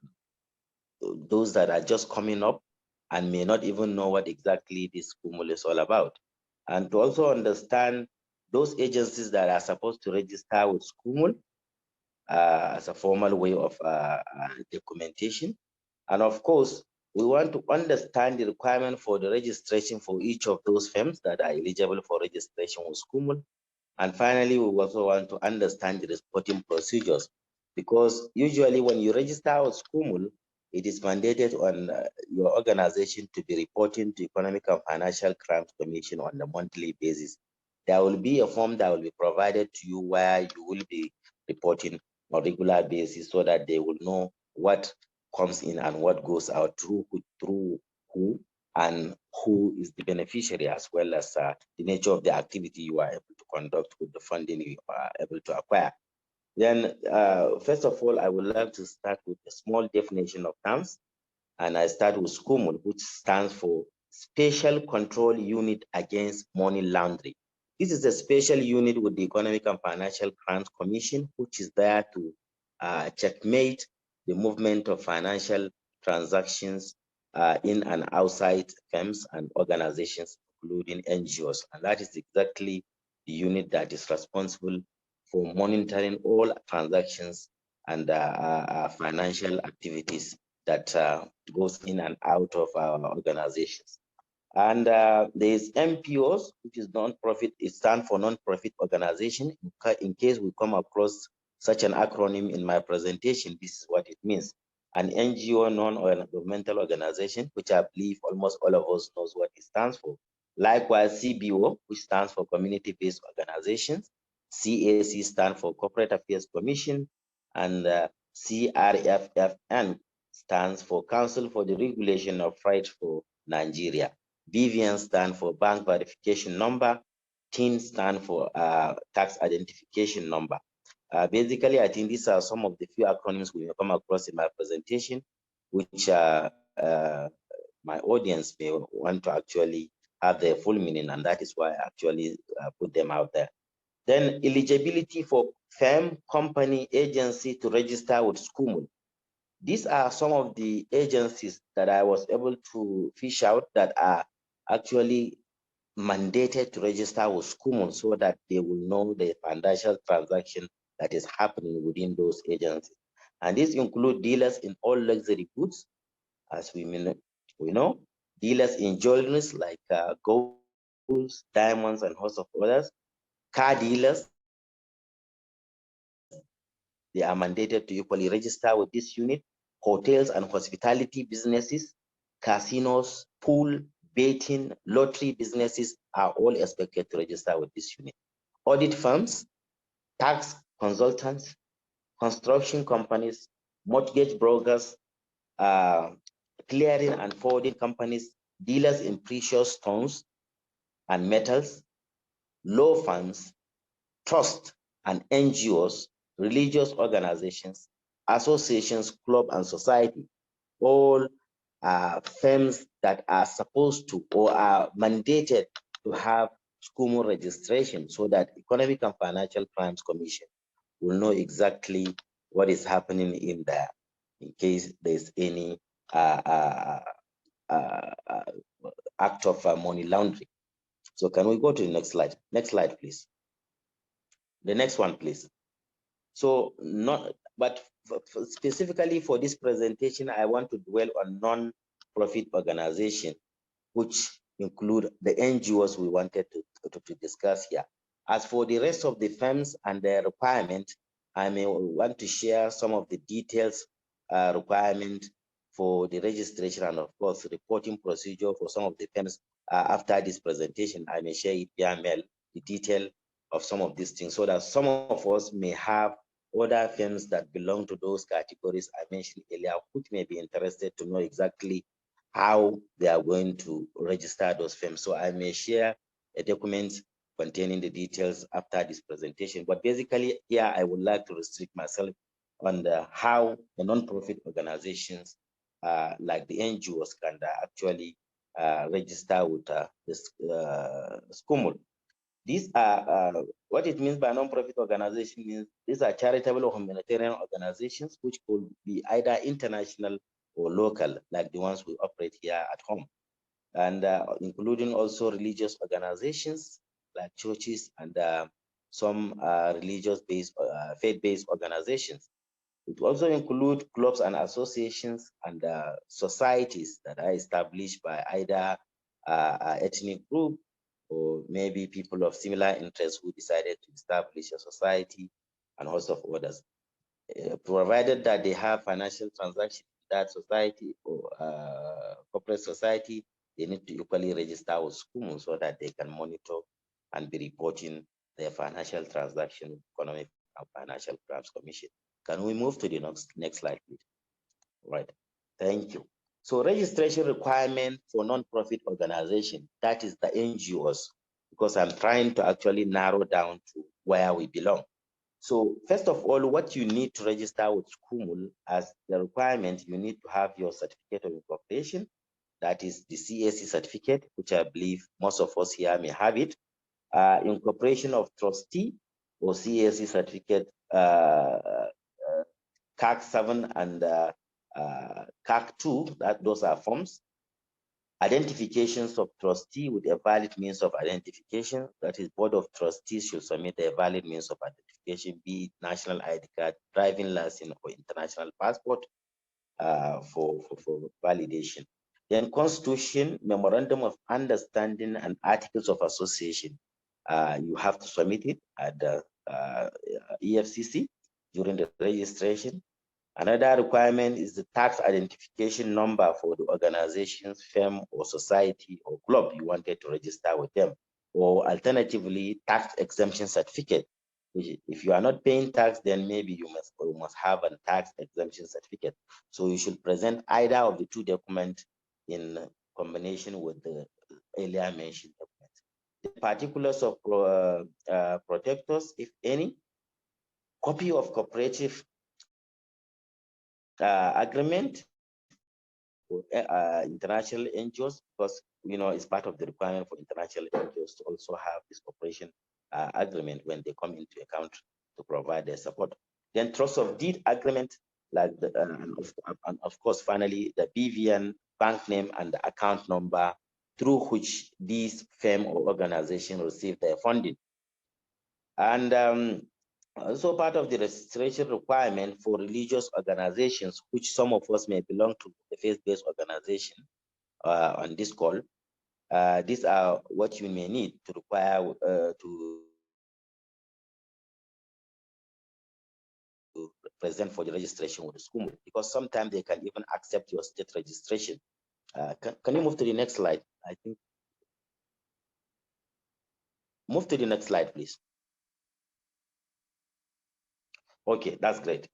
those that are just coming up and may not even know what exactly this SCUML is all about. And to also understand those agencies that are supposed to register with SCUML as a formal way of documentation. And of course, we want to understand the requirement for the registration for each of those firms that are eligible for registration with SCUML. And finally, we also want to understand the reporting procedures, because usually when you register with SCUML, it is mandated on your organization to be reporting to Economic and Financial Crimes Commission on a monthly basis. There will be a form that will be provided to you where you will be reporting on a regular basis, so that they will know what comes in and what goes out through who, and who is the beneficiary, as well as the nature of the activity you are able to conduct with the funding you are able to acquire. Then, first of all, I would like to start with a small definition of terms, and I start with SCUML, which stands for Special Control Unit Against Money Laundering. This is a special unit with the Economic and Financial Crimes Commission, which is there to checkmate the movement of financial transactions in and outside firms and organizations, including NGOs. And that is exactly the unit that is responsible for monitoring all transactions and financial activities that goes in and out of our organizations. And there is NPOs, which is non-profit. It stands for non-profit organization. In case we come across such an acronym in my presentation, this is what it means. An NGO, non-governmental organization, which I believe almost all of us knows what it stands for. Likewise, CBO, which stands for Community-Based Organizations. CAC stands for Corporate Affairs Commission, and CRFFN stands for Council for the Regulation of Rights for Nigeria. BVN stands for Bank Verification Number. TIN stands for Tax Identification Number. Basically, I think these are some of the few acronyms we will come across in my presentation, which my audience may want to actually have their full meaning, and that is why I actually put them out there. Then eligibility for firm, company, agency to register with SCUMUL. These are some of the agencies that I was able to fish out that are actually mandated to register with SCUMUL so that they will know the financial transaction that is happening within those agencies. And these include dealers in all luxury goods, as we know, dealers in jewelries like gold, diamonds, and host of others, car dealers. They are mandated to equally register with this unit. Hotels and hospitality businesses, casinos, pool, betting, lottery businesses are all expected to register with this unit. Audit firms, tax consultants, construction companies, mortgage brokers, clearing and forwarding companies, dealers in precious stones and metals, law firms, trusts and NGOs, religious organizations, associations, club and society, all firms that are supposed to or are mandated to have SCUMUL registration so that Economic and Financial Crimes Commission will know exactly what is happening in there in case there's any act of money laundering. So can we go to the next slide? Next slide, please. The next one, please. So specifically for this presentation, I want to dwell on non-profit organization, which include the NGOs we wanted to discuss here. As for the rest of the firms and their requirement, I may want to share some of the details requirement for the registration and of course reporting procedure for some of the firms. After this presentation, I may share it via mail, the detail of some of these things, so that some of us may have other firms that belong to those categories I mentioned earlier, which may be interested to know exactly how they are going to register those firms. So I may share a document containing the details after this presentation. But basically here I would like to restrict myself on how the non-profit organizations like the NGOs can actually register with this SCUMUL. These are what it means by non-profit organization is these are charitable or humanitarian organizations which could be either international or local, like the ones we operate here at home, and including also religious organizations like churches and some religious-based, faith-based organizations. It also includes clubs and associations and societies that are established by either ethnic group or maybe people of similar interests who decided to establish a society and host of others. Provided that they have financial transactions in that society or corporate society, they need to equally register with SCUMUL so that they can monitor and be reporting their financial transaction, Economic and Financial Crimes Commission. Can we move to the next slide, please? Right, thank you. So registration requirement for non-profit organization, that is the NGOs, because I'm trying to actually narrow down to where we belong. So first of all, what you need to register with SCUMUL as the requirement, you need to have your certificate of incorporation. that is the CAC certificate, which I believe most of us here may have it. Incorporation of trustee or CAC certificate, CAC 7 and CAC 2, those are forms. Identifications of trustee with a valid means of identification, that is, board of trustees should submit a valid means of identification, be it national ID card, driving license, or international passport for validation. Then constitution, memorandum of understanding, and articles of association. You have to submit it at the EFCC during the registration. Another requirement is the tax identification number for the organizations, firm, or society or club you wanted to register with them, or alternatively, tax exemption certificate. Which, if you are not paying tax, then maybe you must have a tax exemption certificate. So you should present either of the two documents in combination with the earlier mentioned documents. The particulars of protectors, if any, copy of cooperative agreement for international NGOs, because it's part of the requirement for international NGOs to also have this cooperation agreement when they come into a country to provide their support. Then trust of deed agreement, like and of course, finally, the BVN, bank name, and the account number through which these firm or organization receive their funding. And also part of the registration requirement for religious organizations, which some of us may belong to the faith-based organization on this call. These are what you may need to require to present for the registration with the school, because sometimes they can even accept your state registration. Can you move to the next slide? I think. Move to the next slide, please. Okay, that's great.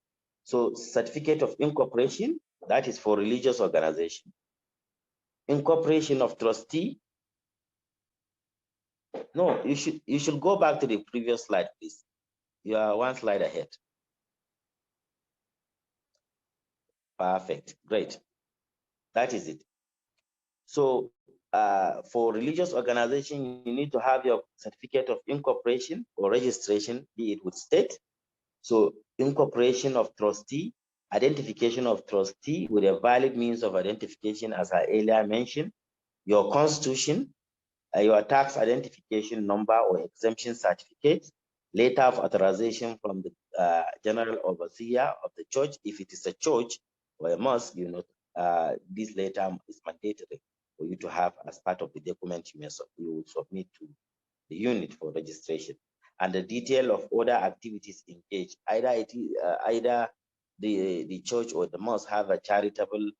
So certificate of incorporation, that is for religious organization. Incorporation of trustee. No, you should go back to the previous slide, please. You are one slide ahead. Perfect, great. That is it. So for religious organization, you need to have your certificate of incorporation or registration, be it with state. So incorporation of trustee, identification of trustee with a valid means of identification, as I earlier mentioned, your constitution, your tax identification number or exemption certificate, letter of authorization from the general overseer of the church. If it is a church or a mosque, this letter is mandatory for you to have as part of the document you will submit to the unit for registration. And the detail of other activities engaged, either the church or the mosque have a charitable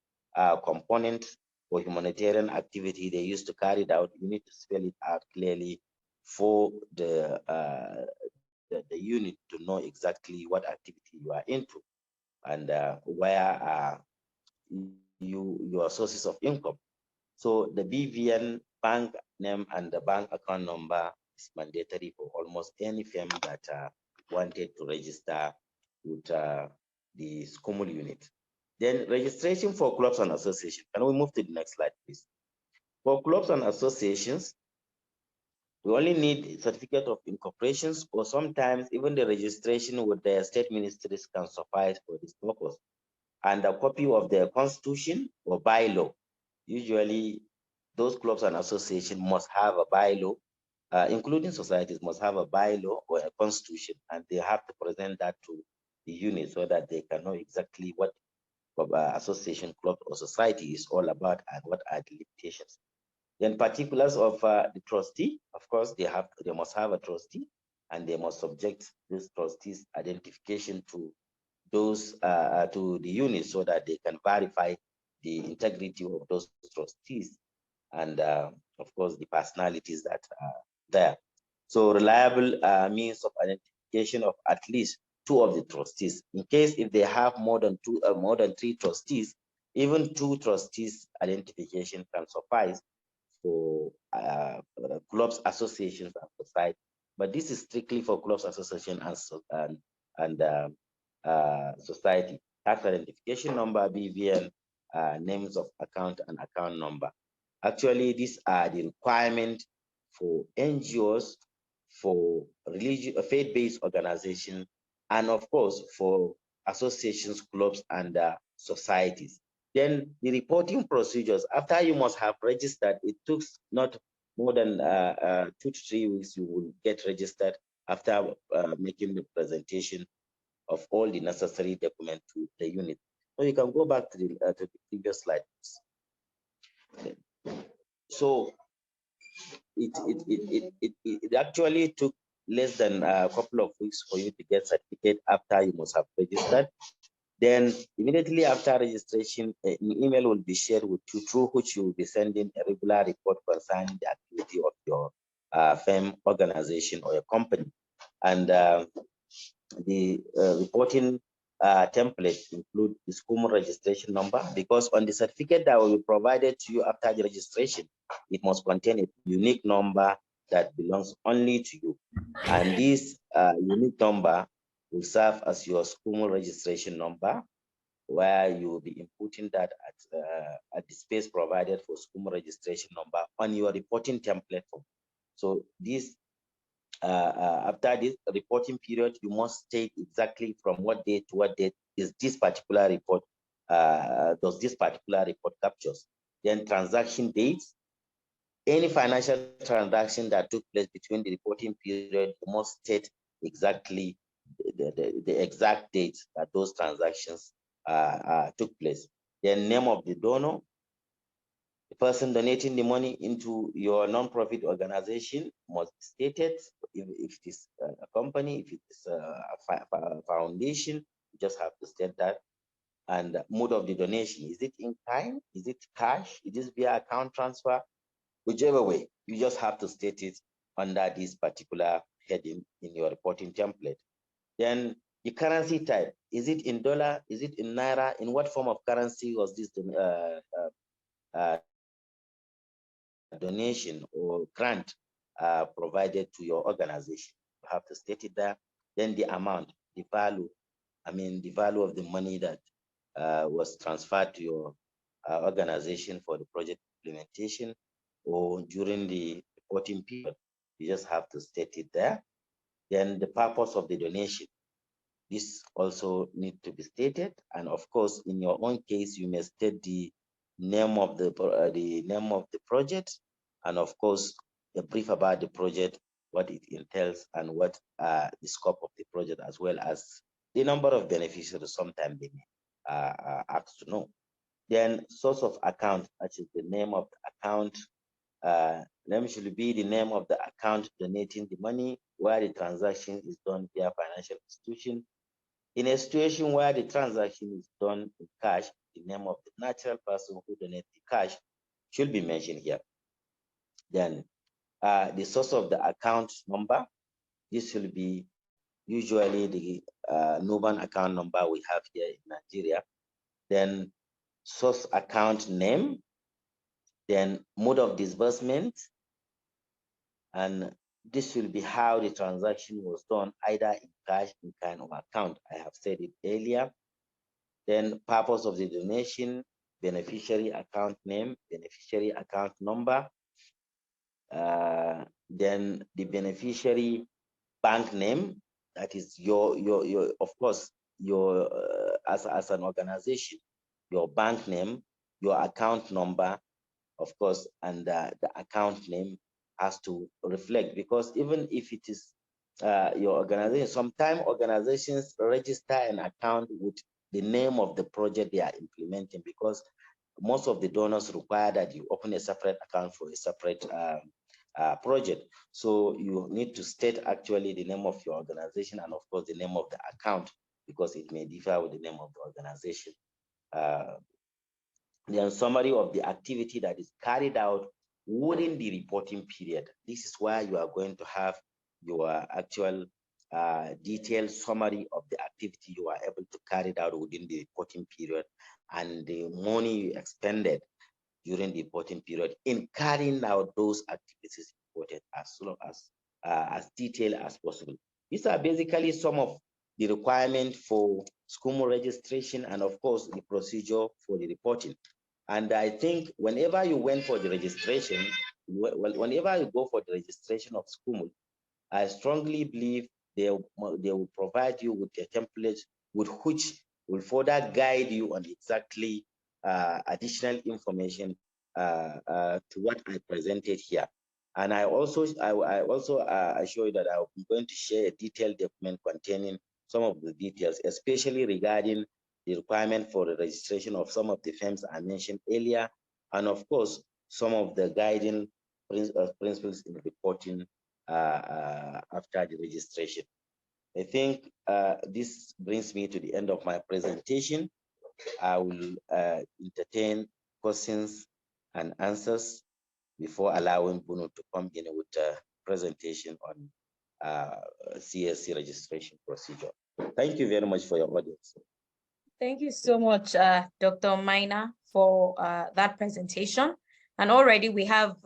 component or humanitarian activity they used to carry it out. You need to spell it out clearly for the unit to know exactly what activity you are into and where your sources of income. So the BVN, bank name, and the bank account number is mandatory for almost any firm that wanted to register with the SCUMUL unit. Then registration for clubs and associations. Can we move to the next slide, please? For clubs and associations, we only need certificate of incorporations, or sometimes even the registration with their state ministries can suffice for this purpose, and a copy of their constitution or bylaw. Usually, those clubs and associations must have a bylaw, including societies must have a bylaw or a constitution, and they have to present that to the unit so that they can know exactly what association, club, or society is all about and what are the limitations. Then particulars of the trustee, of course, they must have a trustee, and they must subject this trustee's identification to those to the unit so that they can verify the integrity of those trustees and of course the personalities that are there. So reliable means of identification of at least 2 of the trustees. In case if they have more than 3 trustees, even 2 trustees identification can suffice for clubs, associations, and society. But this is strictly for clubs, association, and society. Tax identification number, BVN, names of account and account number. Actually, these are the requirements for NGOs, for faith-based organizations, and of course for associations, clubs, and societies. Then the reporting procedures, after you must have registered, it took not more than 2 to 3 weeks, you will get registered after making the presentation of all the necessary documents to the unit. So you can go back to the previous slide. So it actually took less than a couple of weeks for you to get certificate after you must have registered. Then immediately after registration, an email will be shared with you through which you will be sending a regular report concerning the activity of your firm, organization, or your company. And the reporting template include the school registration number, because on the certificate that will be provided to you after the registration, it must contain a unique number that belongs only to you. And this unique number will serve as your school registration number, where you will be inputting that at the space provided for school registration number on your reporting template form. So this after this reporting period, you must state exactly from what date to what date is this particular report, does this particular report captures. Then transaction dates, any financial transaction that took place between the reporting period, you must state exactly the exact date that those transactions took place. Then name of the donor, the person donating the money into your non-profit organization must be stated. If it is a company, if it is a foundation, you just have to state that. And mode of the donation, is it in kind? Is it cash? Is it via account transfer? Whichever way, you just have to state it under this particular heading in your reporting template. Then the currency type, is it in dollar? Is it in naira? In what form of currency was this donation or grant provided to your organization? You have to state it there. Then the amount, the value, the value of the money that was transferred to your organization for the project implementation or during the reporting period. You just have to state it there. Then the purpose of the donation. This also needs to be stated. And of course, in your own case, you may state the name of the project, and of course, a brief about the project, what it entails, and what the scope of the project, as well as the number of beneficiaries. Sometimes they may ask to know. Then source of account, that is the name of the account. Name should be the name of the account donating the money, where the transaction is done via financial institution. In a situation where the transaction is done in cash, the name of the natural person who donates the cash should be mentioned here. Then the source of the account number, this will be usually the Nuban account number we have here in Nigeria. Then source account name, then mode of disbursement, and this will be how the transaction was done, either in cash, in kind, or account. I have said it earlier. Then purpose of the donation, beneficiary account name, beneficiary account number, then the beneficiary bank name, that is your of course, your as an organization, your bank name, your account number, of course, and the account name has to reflect, because even if it is your organization, sometimes organizations register an account with the name of the project they are implementing, because most of the donors require that you open a separate account for a separate project. So you need to state actually the name of your organization, and of course the name of the account, because it may differ with the name of the organization. The summary of the activity that is carried out within the reporting period. This is where you are going to have your actual detailed summary of the activity you are able to carry out within the reporting period, and the money you expended during the reporting period in carrying out those activities reported as detailed as possible. These are basically some of the requirements for SCUMO registration, and of course the procedure for the reporting. And I think whenever you went for the registration, whenever you go for the registration of SCUMUL, I strongly believe they will provide you with a template with which will further guide you on exactly additional information to what I presented here. And I also assure you that I'm going to share a detailed document containing some of the details, especially regarding the requirement for the registration of some of the firms I mentioned earlier, and of course, some of the guiding principles in reporting after the registration. I think this brings me to the end of my presentation. I will entertain questions and answers before allowing Bruno to come in with a presentation on CSC registration procedure. Thank you very much for your audience. Thank you so much, Dr. Maina, for that presentation. And already we have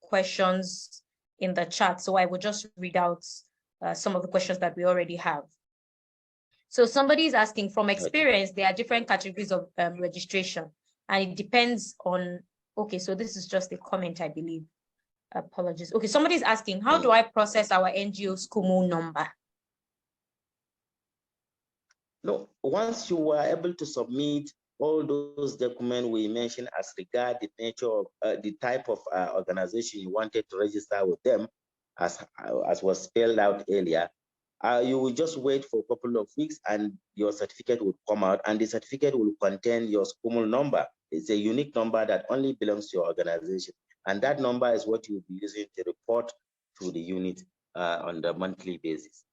questions in the chat, so I will just read out some of the questions that we already have. So somebody is asking, from experience, there are different categories of registration, and it depends on, okay, so this is just a comment, I believe. Apologies. Okay, somebody is asking, how do I process our NGO SCUMUL number? No, once you were able to submit all those documents we mentioned as regard the nature of the type of organization you wanted to register with them, as was spelled out earlier, you will just wait for a couple of weeks and your certificate will come out, and the certificate will contain your SCUMUL number. It's a unique number that only belongs to your organization. And that number is what you'll be using to report to the unit on the monthly basis.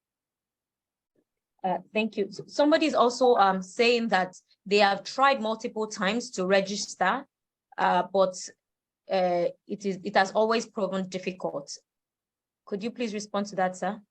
Thank you. So somebody is also saying that they have tried multiple times to register, but it has always proven difficult. Could you please respond to that, sir?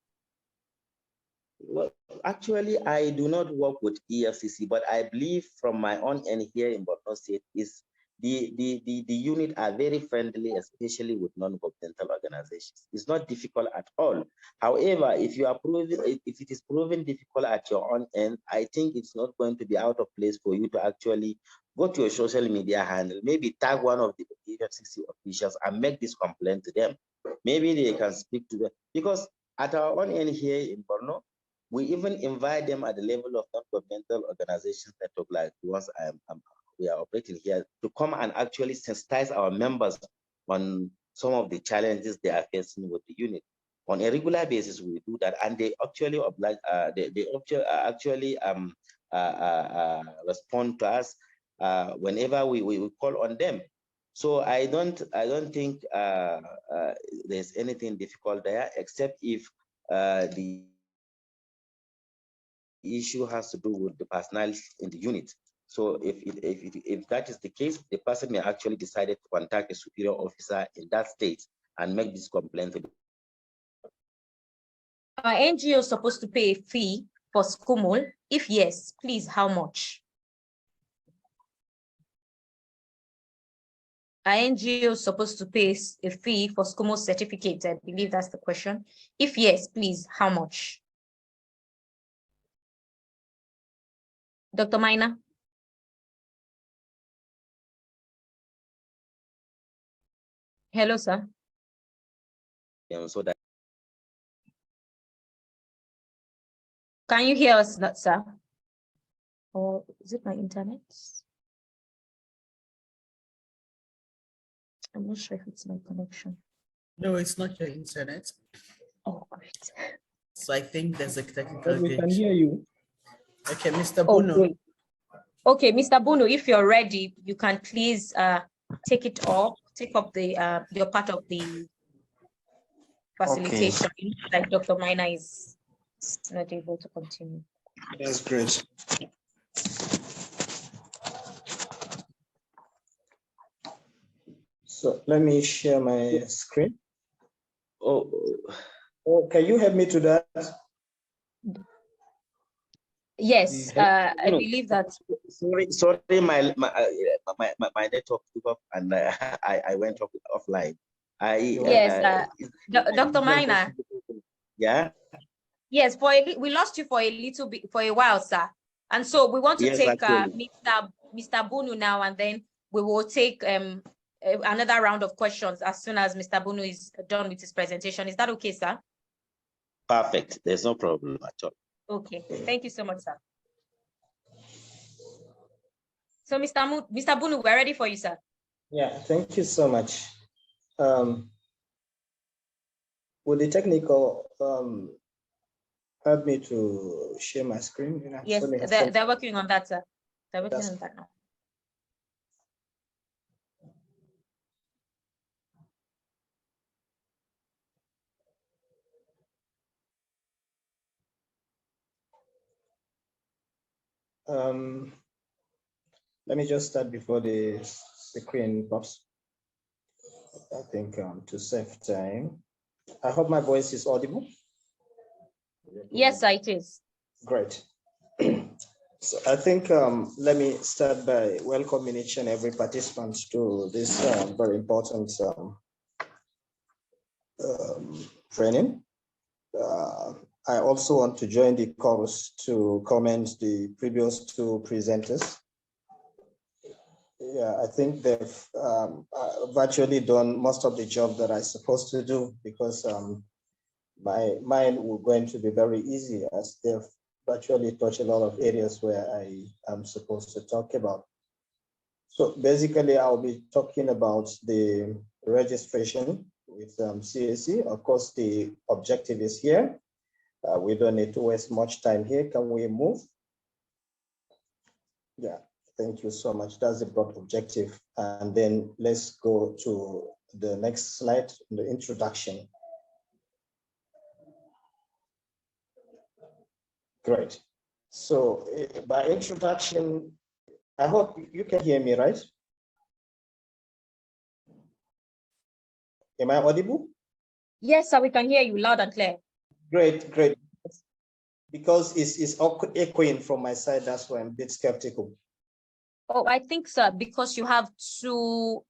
Well, actually, I do not work with EFCC, but I believe from my own end here in Borno State is the unit are very friendly, especially with non-governmental organizations. It's not difficult at all. However, if it is proven difficult at your own end, I think it's not going to be out of place for you to actually go to your social media handle, maybe tag one of the EFCC officials and make this complaint to them. Maybe they can speak to them, because at our own end here in Borno, we even invite them at the level of non-governmental organizations that look like the ones we are operating here to come and actually sensitize our members on some of the challenges they are facing with the unit. On a regular basis, we do that, and they actually oblige. They actually respond to us whenever we call on them. So I don't think there's anything difficult there, except if the issue has to do with the personnel in the unit. So if that is the case, the person may actually decide to contact a superior officer in that state and make this complaint. Are NGOs supposed to pay a fee for SCUMUL? If yes, please, how much? Are NGOs supposed to pay a fee for SCUMUL certificate? I believe that's the question. If yes, please, how much? Dr. Maina? Hello, sir. So that. Can you hear us, sir? Or is it my internet? I'm not sure if it's my connection. No, it's not your internet. Oh, great. So I think there's a technical We glitch. can hear you. Okay, Mr. Oh, Bruno. great. Okay, Mr. Bunu, if you're ready, you can please take up the your part of the facilitation. Okay. Like Dr. Maina is not able to continue. That's great. So let me share my screen. Oh, can you help me to that? Yes, I believe that. Sorry, my network took off and I went offline. Yes, Dr. Maina. Yeah. Yes, we lost you for a little bit, for a while, sir. And so we want to take Mr. Bunu now, and then we will take another round of questions as soon as Mr. Bunu is done with his presentation. Is that okay, sir? Perfect. There's no problem at all. Okay. Thank you so much, sir. So, Mr. Bunu, we're ready for you, sir. Yeah, thank you so much. Would the technical help me to share my screen? Yes, they're working on that, sir. They're working on that now. Let me just start before the screen pops. I think to save time. I hope my voice is audible. Yes, sir, it is. Great. So I think let me start by welcoming each and every participant to this very important training. I also want to join the chorus to commend the previous two presenters. Yeah, I think they've virtually done most of the job that I'm supposed to do, because mine will going to be very easy, as they've virtually touched a lot of areas where I am supposed to talk about. So basically, I'll be talking about the registration with CAC. Of course, the objective is here. We don't need to waste much time here. Can we move? Yeah, thank you so much. That's the broad objective. And then let's go to the next slide, the introduction. Great. So by introduction, I hope you can hear me, right? Am I audible? Yes, sir, we can hear you loud and clear. Great, great. Because it's echoing from my side, that's why I'm a bit skeptical. Oh, I think, sir, because you have two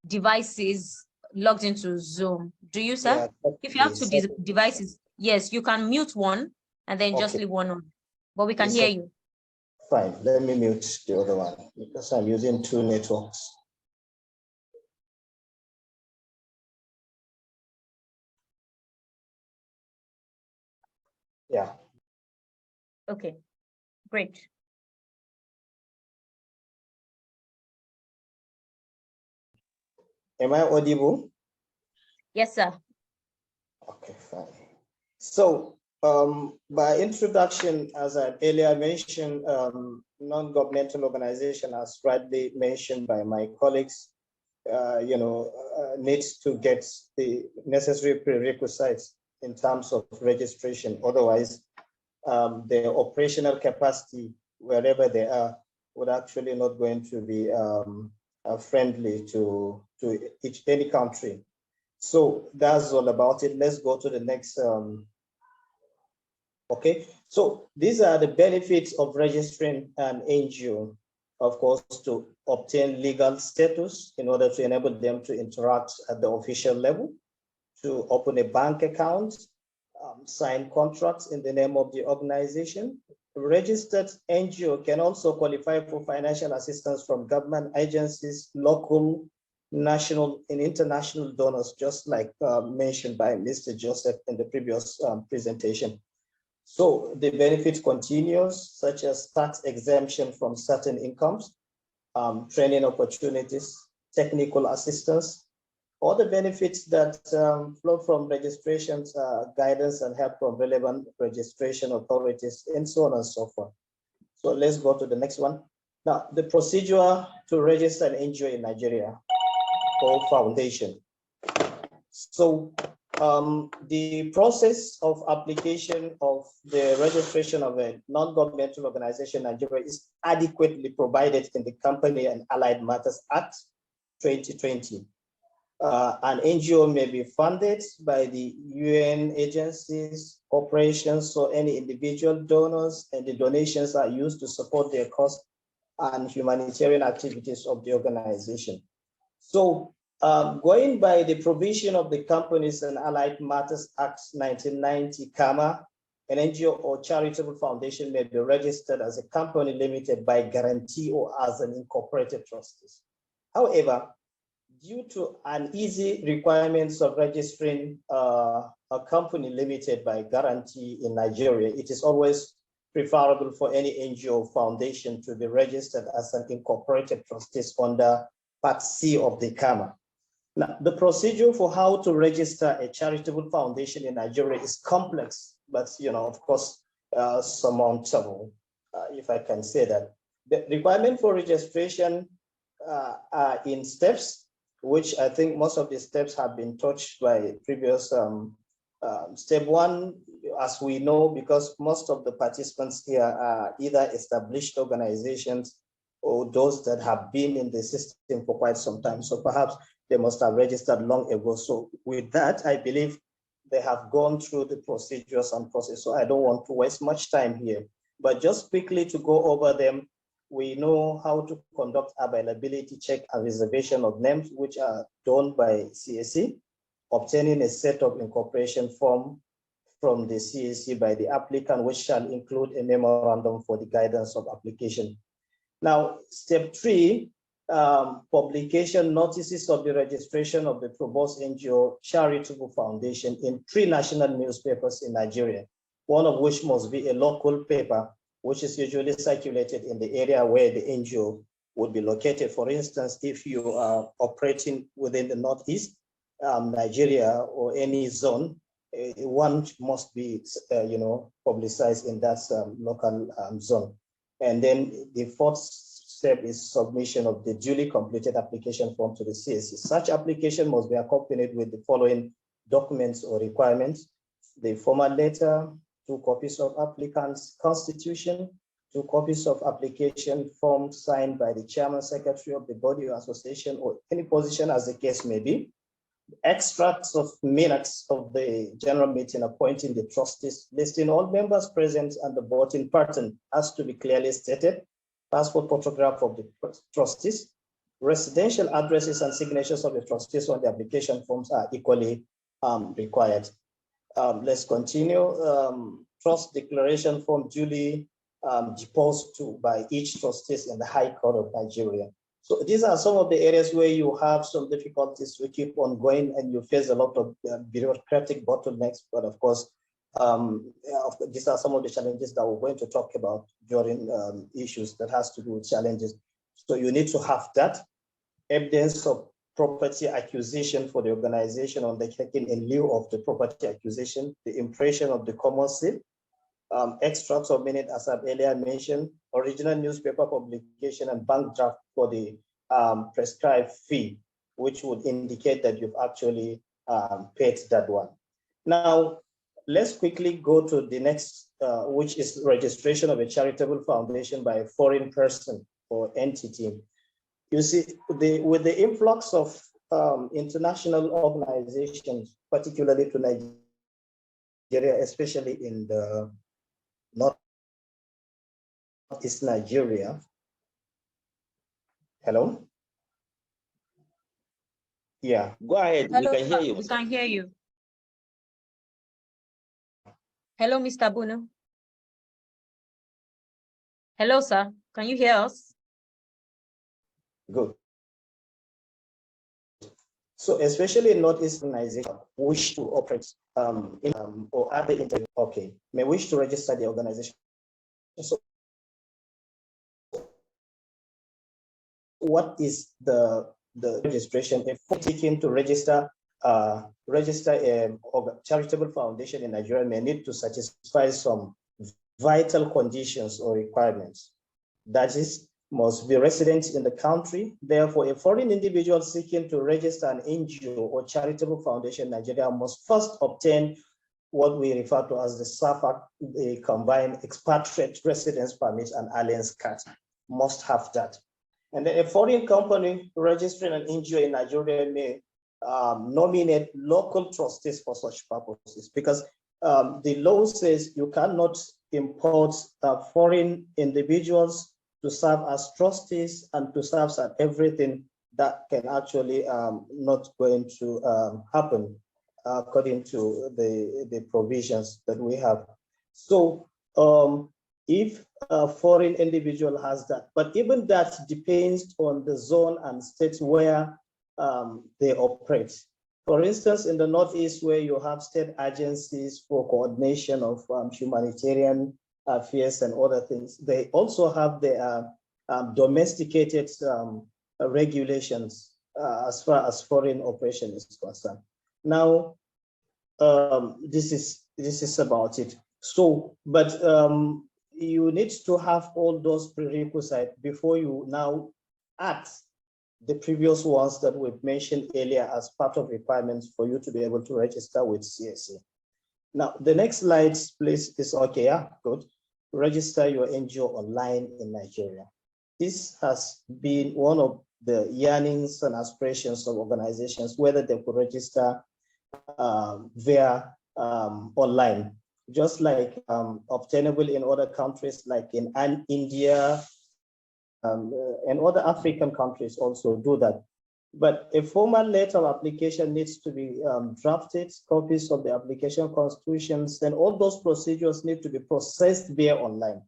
devices logged into Zoom. Do you, sir? Yeah, if you have two devices, yes, you can mute one and then just leave one on. But we can hear you. Fine, let me mute the other one because I'm using two networks. Yeah. Okay, great. Am I audible? Yes, sir. Okay, fine. So by introduction, as I earlier mentioned, non-governmental organization, as rightly mentioned by my colleagues, needs to get the necessary prerequisites in terms of registration. Otherwise, their operational capacity, wherever they are, would actually not going to be friendly to any country. So that's all about it. Let's go to the next. Okay, so these are the benefits of registering an NGO, of course, to obtain legal status in order to enable them to interact at the official level, to open a bank account, sign contracts in the name of the organization. Registered NGO can also qualify for financial assistance from government agencies, local, national, and international donors, just like mentioned by Mr. Joseph in the previous presentation. So the benefit continues, such as tax exemption from certain incomes, training opportunities, technical assistance, all the benefits that flow from registrations, guidance and help from relevant registration authorities, and so on and so forth. So let's go to the next one. Now, the procedure to register an NGO in Nigeria or foundation. So the process of application of the registration of a non-governmental organization in Nigeria is adequately provided in the Company and Allied Matters Act 2020. An NGO may be funded by the UN agencies, corporations, or any individual donors, and the donations are used to support their cause and humanitarian activities of the organization. So going by the provision of the Companies and Allied Matters Act 1990, an NGO or charitable foundation may be registered as a company limited by guarantee or as an incorporated trustee. However, due to uneasy requirements of registering a company limited by guarantee in Nigeria, it is always preferable for any NGO foundation to be registered as an incorporated trustee under Part C of the CAMA. Now, the procedure for how to register a charitable foundation in Nigeria is complex, but of course, surmountable, if I can say that. The requirement for registration are in steps, which I think most of the steps have been touched by previous. Step one, as we know, because most of the participants here are either established organizations or those that have been in the system for quite some time. So perhaps they must have registered long ago. So with that, I believe they have gone through the procedures and process. So I don't want to waste much time here, but just quickly to go over them. We know how to conduct availability check and reservation of names, which are done by CAC, obtaining a set of incorporation form from the CAC by the applicant, which shall include a memorandum for the guidance of application. Now, step 3, publication notices of the registration of the proposed NGO charitable foundation in 3 national newspapers in Nigeria, one of which must be a local paper, which is usually circulated in the area where the NGO would be located. For instance, if you are operating within the Northeast, Nigeria, or any zone, one must be, publicized in that local zone. And then the 4th step is submission of the duly completed application form to the CAC. Such application must be accompanied with the following documents or requirements: the formal letter, 2 copies of applicant's constitution, 2 copies of application form signed by the chairman, secretary of the body or association, or any position as the case may be, extracts of minutes of the general meeting appointing the trustees, listing all members present and the voting pattern has to be clearly stated, passport photograph of the trustees, residential addresses and signatures of the trustees on the application forms are equally required. Let's continue. Trust declaration form duly deposed to by each trustees in the High Court of Nigeria. So these are some of the areas where you have some difficulties to keep on going and you face a lot of bureaucratic bottlenecks. But of course, these are some of the challenges that we're going to talk about during issues that has to do with challenges. So you need to have that evidence of property acquisition for the organization undertaken in lieu of the property acquisition, the impression of the common seal, extracts of minutes, as I've earlier mentioned, original newspaper publication, and bank draft for the prescribed fee, which would indicate that you've actually paid that one. Now, let's quickly go to the next, which is registration of a charitable foundation by a foreign person or entity. You see, with the influx of international organizations, particularly to Nigeria, especially in the Northeast Nigeria. Hello? Yeah. Go ahead. Hello, We can hear you. we can hear you. Hello, Mr. Bunu. Hello, sir. Can you hear us? Good. So especially in Northeast Nigeria, wish to operate or other interview, okay, may wish to register the organization. So what is the registration? If taken to register a charitable foundation in Nigeria, may need to satisfy some vital conditions or requirements. That is, must be resident in the country. Therefore, a foreign individual seeking to register an NGO or charitable foundation in Nigeria must first obtain what we refer to as the SAFA, the Combined Expatriate Residence Permit and Alliance Card. Must have that. And then a foreign company registering an NGO in Nigeria may nominate local trustees for such purposes, because the law says you cannot import foreign individuals to serve as trustees and to serve as everything. That can actually not going to happen according to the provisions that we have. So if a foreign individual has that. But even that depends on the zone and states where they operate. For instance, in the Northeast, where you have state agencies for coordination of humanitarian affairs and other things, they also have their domesticated regulations as far as foreign operation is concerned. Now, this is about it. So, but you need to have all those prerequisites before you now add the previous ones that we've mentioned earlier as part of requirements for you to be able to register with CSC. Now, the next slide, please, is okay. Yeah, good. Register your NGO online in Nigeria. This has been one of the yearnings and aspirations of organizations, whether they could register via online, just like obtainable in other countries, like in India and other African countries also do that. But a formal letter of application needs to be drafted, copies of the application constitutions, and all those procedures need to be processed via online.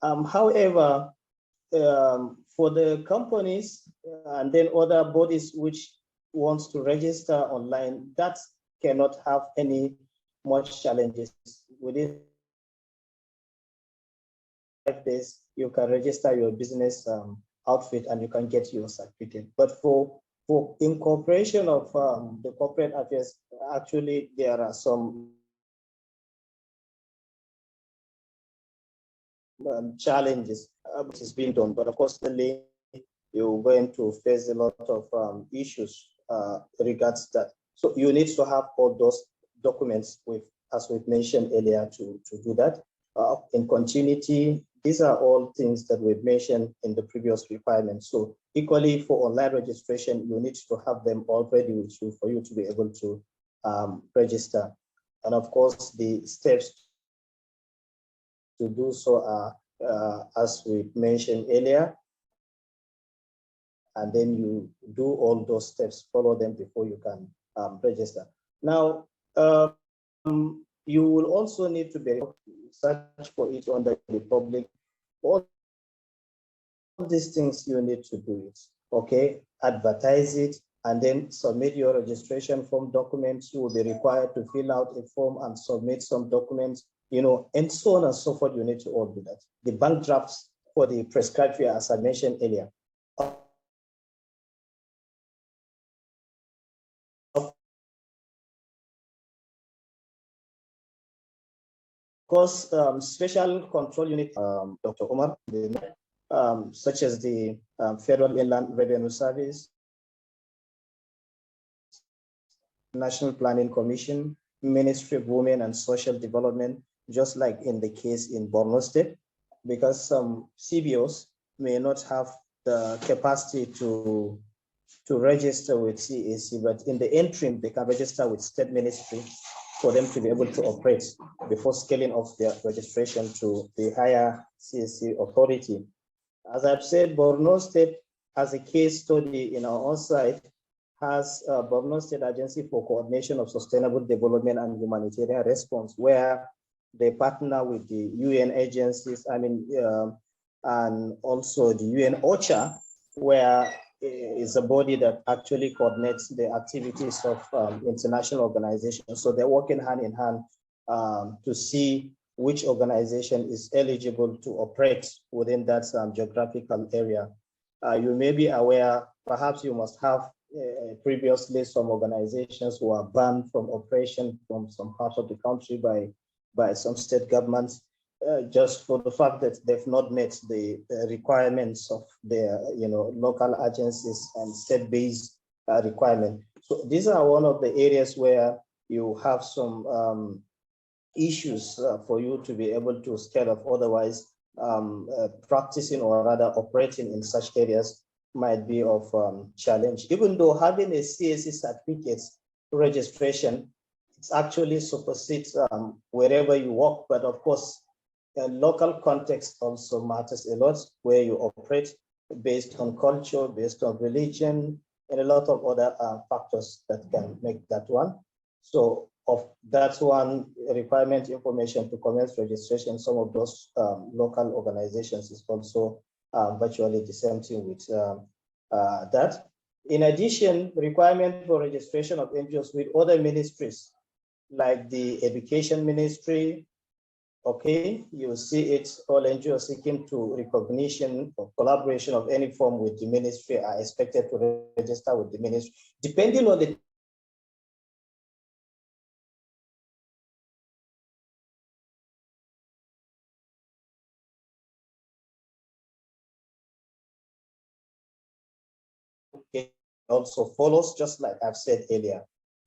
However, for the companies and then other bodies which wants to register online, that cannot have any much challenges. Within 5 days, you can register your business outfit and you can get your certificate. But for incorporation of the corporate affairs, actually there are some challenges which is being done. But of course, you're going to face a lot of issues regards that. So you need to have all those documents with, as we've mentioned earlier, to do that. In continuity, these are all things that we've mentioned in the previous requirements. So equally for online registration, you need to have them already with you for you to be able to register. And of course, the steps to do so are, as we mentioned earlier, and then you do all those steps, follow them before you can register. Now, you will also need to be search for it on the public. All these things you need to do it, okay? Advertise it, and then submit your registration form documents. You will be required to fill out a form and submit some documents, you know, and so on and so forth. You need to all do that. The bank drafts for the prescribed fee, as I mentioned earlier. Of course, special control unit, Dr. Omar, such as the Federal Inland Revenue Service, National Planning Commission, Ministry of Women and Social Development, just like in the case in Borno State, because some CBOs may not have the capacity to register with CAC, but in the interim, they can register with State Ministry for them to be able to operate before scaling off their registration to the higher CAC authority. As I've said, Borno State, as a case study in our own site, has a Borno State Agency for Coordination of Sustainable Development and Humanitarian Response, where they partner with the UN agencies, and also the UN OCHA, where is a body that actually coordinates the activities of international organizations. So they're working hand in hand to see which organization is eligible to operate within that geographical area. You may be aware, perhaps you must have previously some organizations who are banned from operation from some part of the country by some state governments, just for the fact that they've not met the requirements of their local agencies and state-based requirement. So these are one of the areas where you have some issues for you to be able to scale up. Otherwise, practicing or rather operating in such areas might be of challenge. Even though having a CAC certificate registration, it's actually supersedes wherever you work, but of course, local context also matters a lot, where you operate based on culture, based on religion, and a lot of other factors that can make that one. So of that one requirement information to commence registration, some of those local organizations is also virtually the same thing with that. In addition, requirement for registration of NGOs with other ministries, like the education ministry, okay, you see it, all NGOs seeking to recognition or collaboration of any form with the ministry are expected to register with the ministry, depending on the also follows, just like I've said earlier,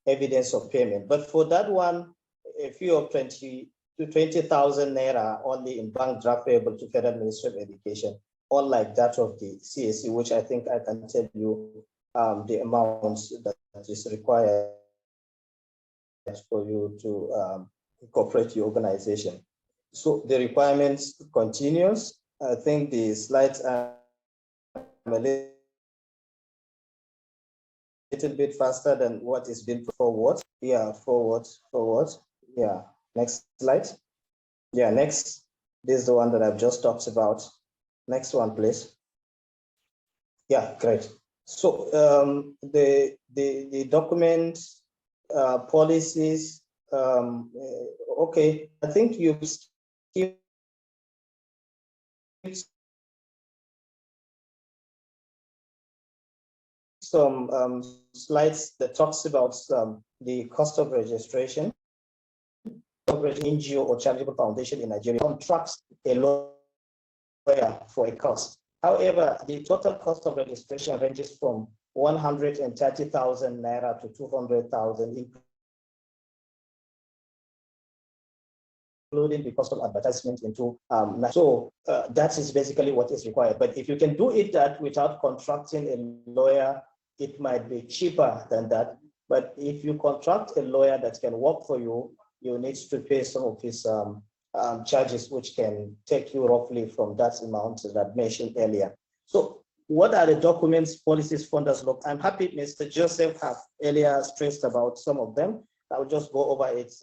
evidence of payment. But for that one, a few of 20 to 20,000 naira only in bank draft payable to Federal Ministry of Education, unlike that of the CAC, which I think I can tell you the amounts that is required for you to incorporate your organization. So the requirements continues. I think the slides are a little bit faster than what is being put forward. Yeah, forward. Yeah, next slide. Yeah, next. This is the one that I've just talked about. Next one, please. Yeah, great. So the document policies. Okay, I think you've skipped some slides that talks about the cost of registration. NGO or charitable foundation in Nigeria contracts a lawyer for a cost. However, the total cost of registration ranges from 130,000 naira to 200,000, including the cost of advertisement into that is basically what is required. But if you can do it that without contracting a lawyer, it might be cheaper than that. But if you contract a lawyer that can work for you, you need to pay some of his charges, which can take you roughly from that amount that I mentioned earlier. So what are the documents, policies, funders look? I'm happy Mr. Joseph have earlier stressed about some of them. I'll just go over it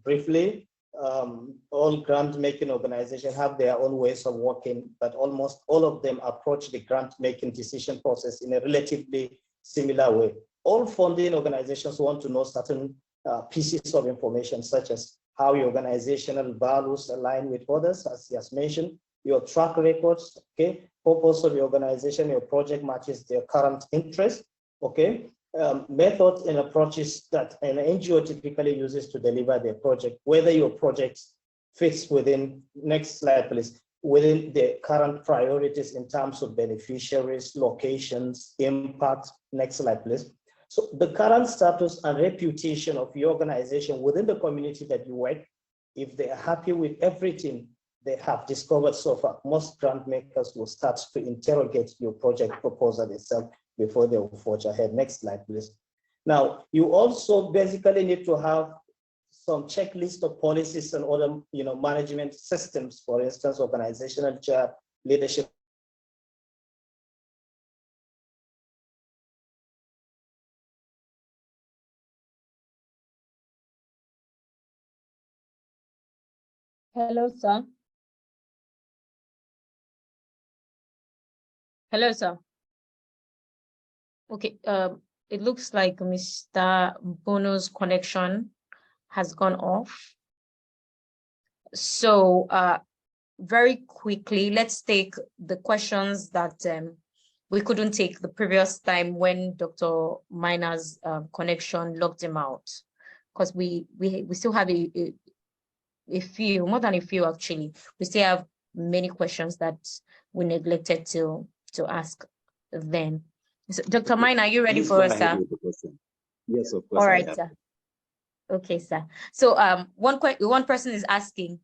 briefly. All grant-making organizations have their own ways of working, but almost all of them approach the grant-making decision process in a relatively similar way. All funding organizations want to know certain pieces of information, such as how your organizational values align with others, as he has mentioned, your track records, okay, purpose of your organization, your project matches their current interest, okay, methods and approaches that an NGO typically uses to deliver their project, whether your project fits within, next slide please, within the current priorities in terms of beneficiaries, locations, impact, next slide please. So the current status and reputation of your organization within the community that you work, if they are happy with everything they have discovered so far, most grant makers will start to interrogate your project proposal itself before they will forge ahead. Next slide, please. Now, you also basically need to have some checklist of policies and other management systems, for instance, organizational chart, leadership. Hello, sir. Hello, sir. Okay, it looks like Mr. Bono's connection has gone off. So very quickly, let's take the questions that we couldn't take the previous time when Dr. Miner's connection locked him out, because we still have a few, more than a few actually. We still have many questions that we neglected to ask then. So, Dr. Miner, are you ready for us, sir? Yes, of course. All right, sir. Okay, sir. So one person is asking,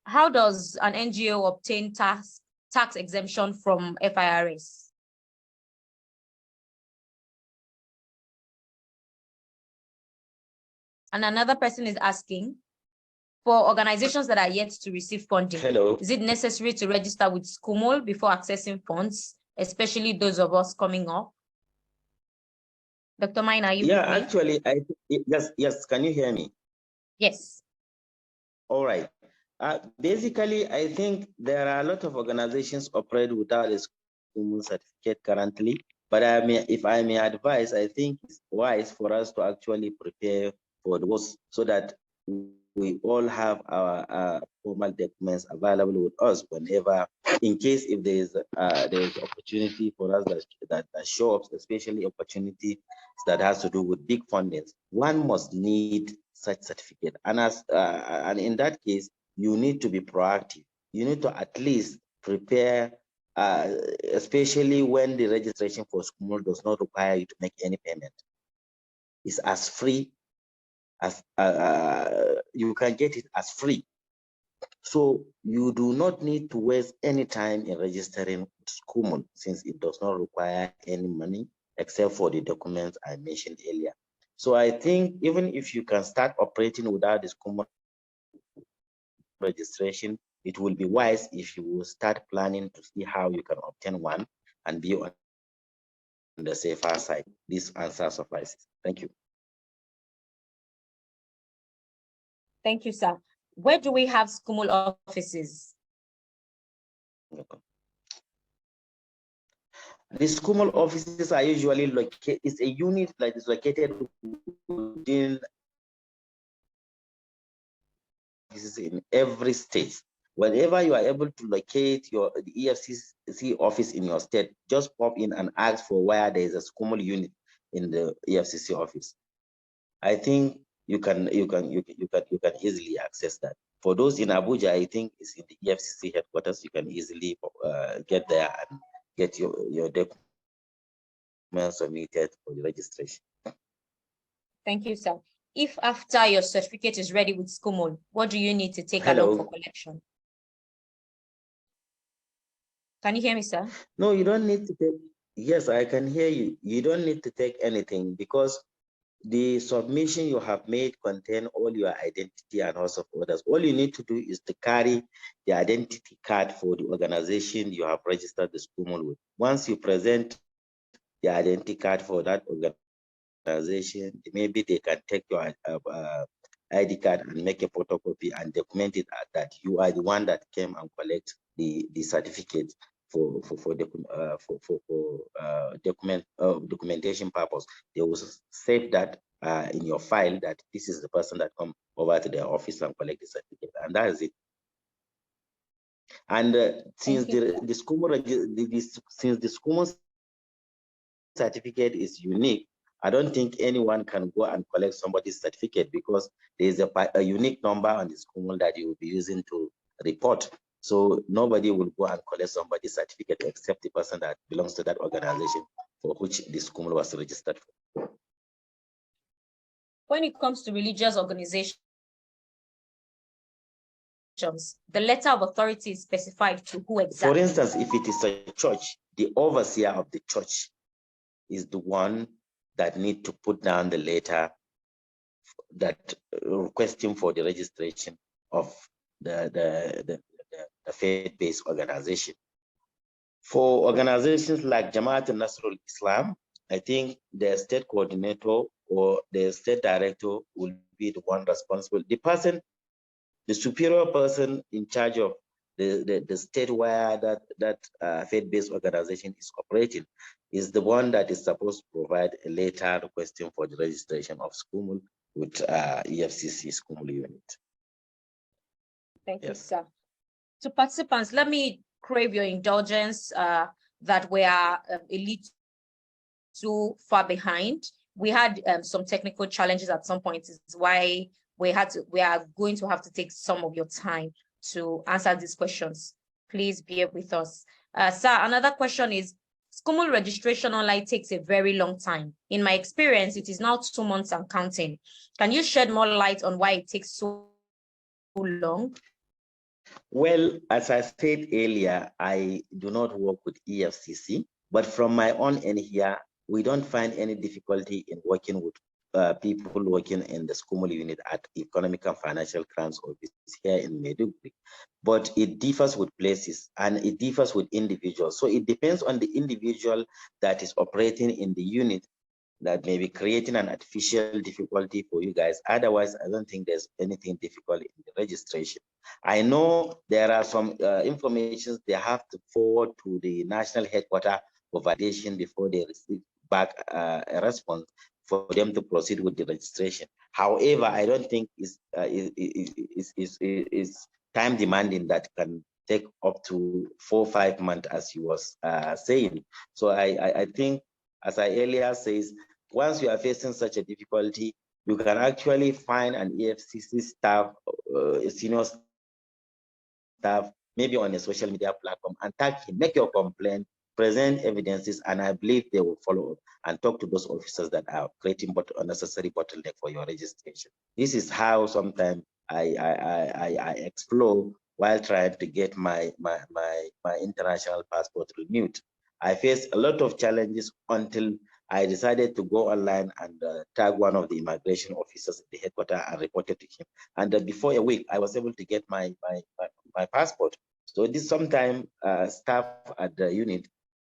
how does an NGO obtain tax exemption from FIRS? And another person is asking, for organizations that are yet to receive funding, is it necessary to register with SCUMOL before accessing funds, especially those of us coming up? Dr. Mine, are you Yeah, with me? actually, yes. Can you hear me? Yes. All right. Basically, I think there are a lot of organizations operate without a school certificate currently. But if I may advise, I think it's wise for us to actually prepare for those so that we all have our formal documents available with us whenever, in case if there is opportunity for us that show up, especially opportunity that has to do with big fundings. One must need such certificate, and in that case, you need to be proactive. You need to at least prepare, especially when the registration for school does not require you to make any payment. It's as free as you can get it as free. So you do not need to waste any time in registering school since it does not require any money except for the documents I mentioned earlier. So I think even if you can start operating without the school registration, it will be wise if you will start planning to see how you can obtain one and be on the safer side. This answer suffices. Thank you. Thank you, sir. Where do we have school offices? Okay. The school offices are usually located, it's a unit that is located within offices in every state. Whenever you are able to locate the EFCC office in your state, just pop in and ask for where there is a school unit in the EFCC office. I think you can easily access that. For those in Abuja, I think it's in the EFCC headquarters. You can easily get there and get your documents submitted for the registration. Thank you, sir. If after your certificate is ready with SCUMOL, what do you need to take along for collection? Can you hear me, sir? No, you don't need to take. Yes, I can hear you. You don't need to take anything because the submission you have made contain all your identity and also of others. All you need to do is to carry the identity card for the organization you have registered the SCUMOL with. Once you present the identity card for that organization, maybe they can take your ID card and make a photocopy and document it that you are the one that came and collect the certificate for documentation purpose. They will save that in your file that this is the person that come over to their office and collect the certificate, and that is it. And since the SCUMOL certificate is unique, I don't think anyone can go and collect somebody's certificate because there is a unique number on the SCUMOL that you will be using to report. So nobody will go and collect somebody's certificate except the person that belongs to that organization for which the SCUMOL was registered for. When it comes to religious organizations, the letter of authority is specified to who exactly? For instance, if it is a church, the overseer of the church is the one that need to put down the letter that requesting for the registration of the faith-based organization. For organizations like Jamaat al-Nasrul Islam, I think the state coordinator or the state director will be the one responsible. The superior person in charge of the state where that faith-based organization is operating is the one that is supposed to provide a letter requesting for the registration of SCUMOL with EFCC SCUMOL unit. Thank you, sir. To participants, let me crave your indulgence that we are a little too far behind. We had some technical challenges at some point, is why we are going to have to take some of your time to answer these questions. Please bear with us. Sir, another question is, SCUMOL registration online takes a very long time. In my experience, it is now 2 months and counting. Can you shed more light on why it takes so long? Well, as I said earlier, I do not work with EFCC, but from my own end here, we don't find any difficulty in working with people working in the SCUMOL unit at Economic and Financial Crimes Office here in Maiduguri. But it differs with places and it differs with individuals. So it depends on the individual that is operating in the unit that may be creating an artificial difficulty for you guys. Otherwise, I don't think there's anything difficult in the registration. I know there are some information they have to forward to the national headquarters for validation before they receive back a response for them to proceed with the registration. However, I don't think is time demanding that can take up to 4 or 5 months, as you was saying. So I think, as I earlier says, once you are facing such a difficulty, you can actually find an EFCC staff, senior staff, maybe on a social media platform, and tag him, make your complaint, present evidences, and I believe they will follow up and talk to those officers that are creating unnecessary bottleneck for your registration. This is how sometimes I explore while trying to get my international passport renewed. I faced a lot of challenges until I decided to go online and tag one of the immigration officers at the headquarters and reported to him. And before a week, I was able to get my passport. So this sometimes staff at the unit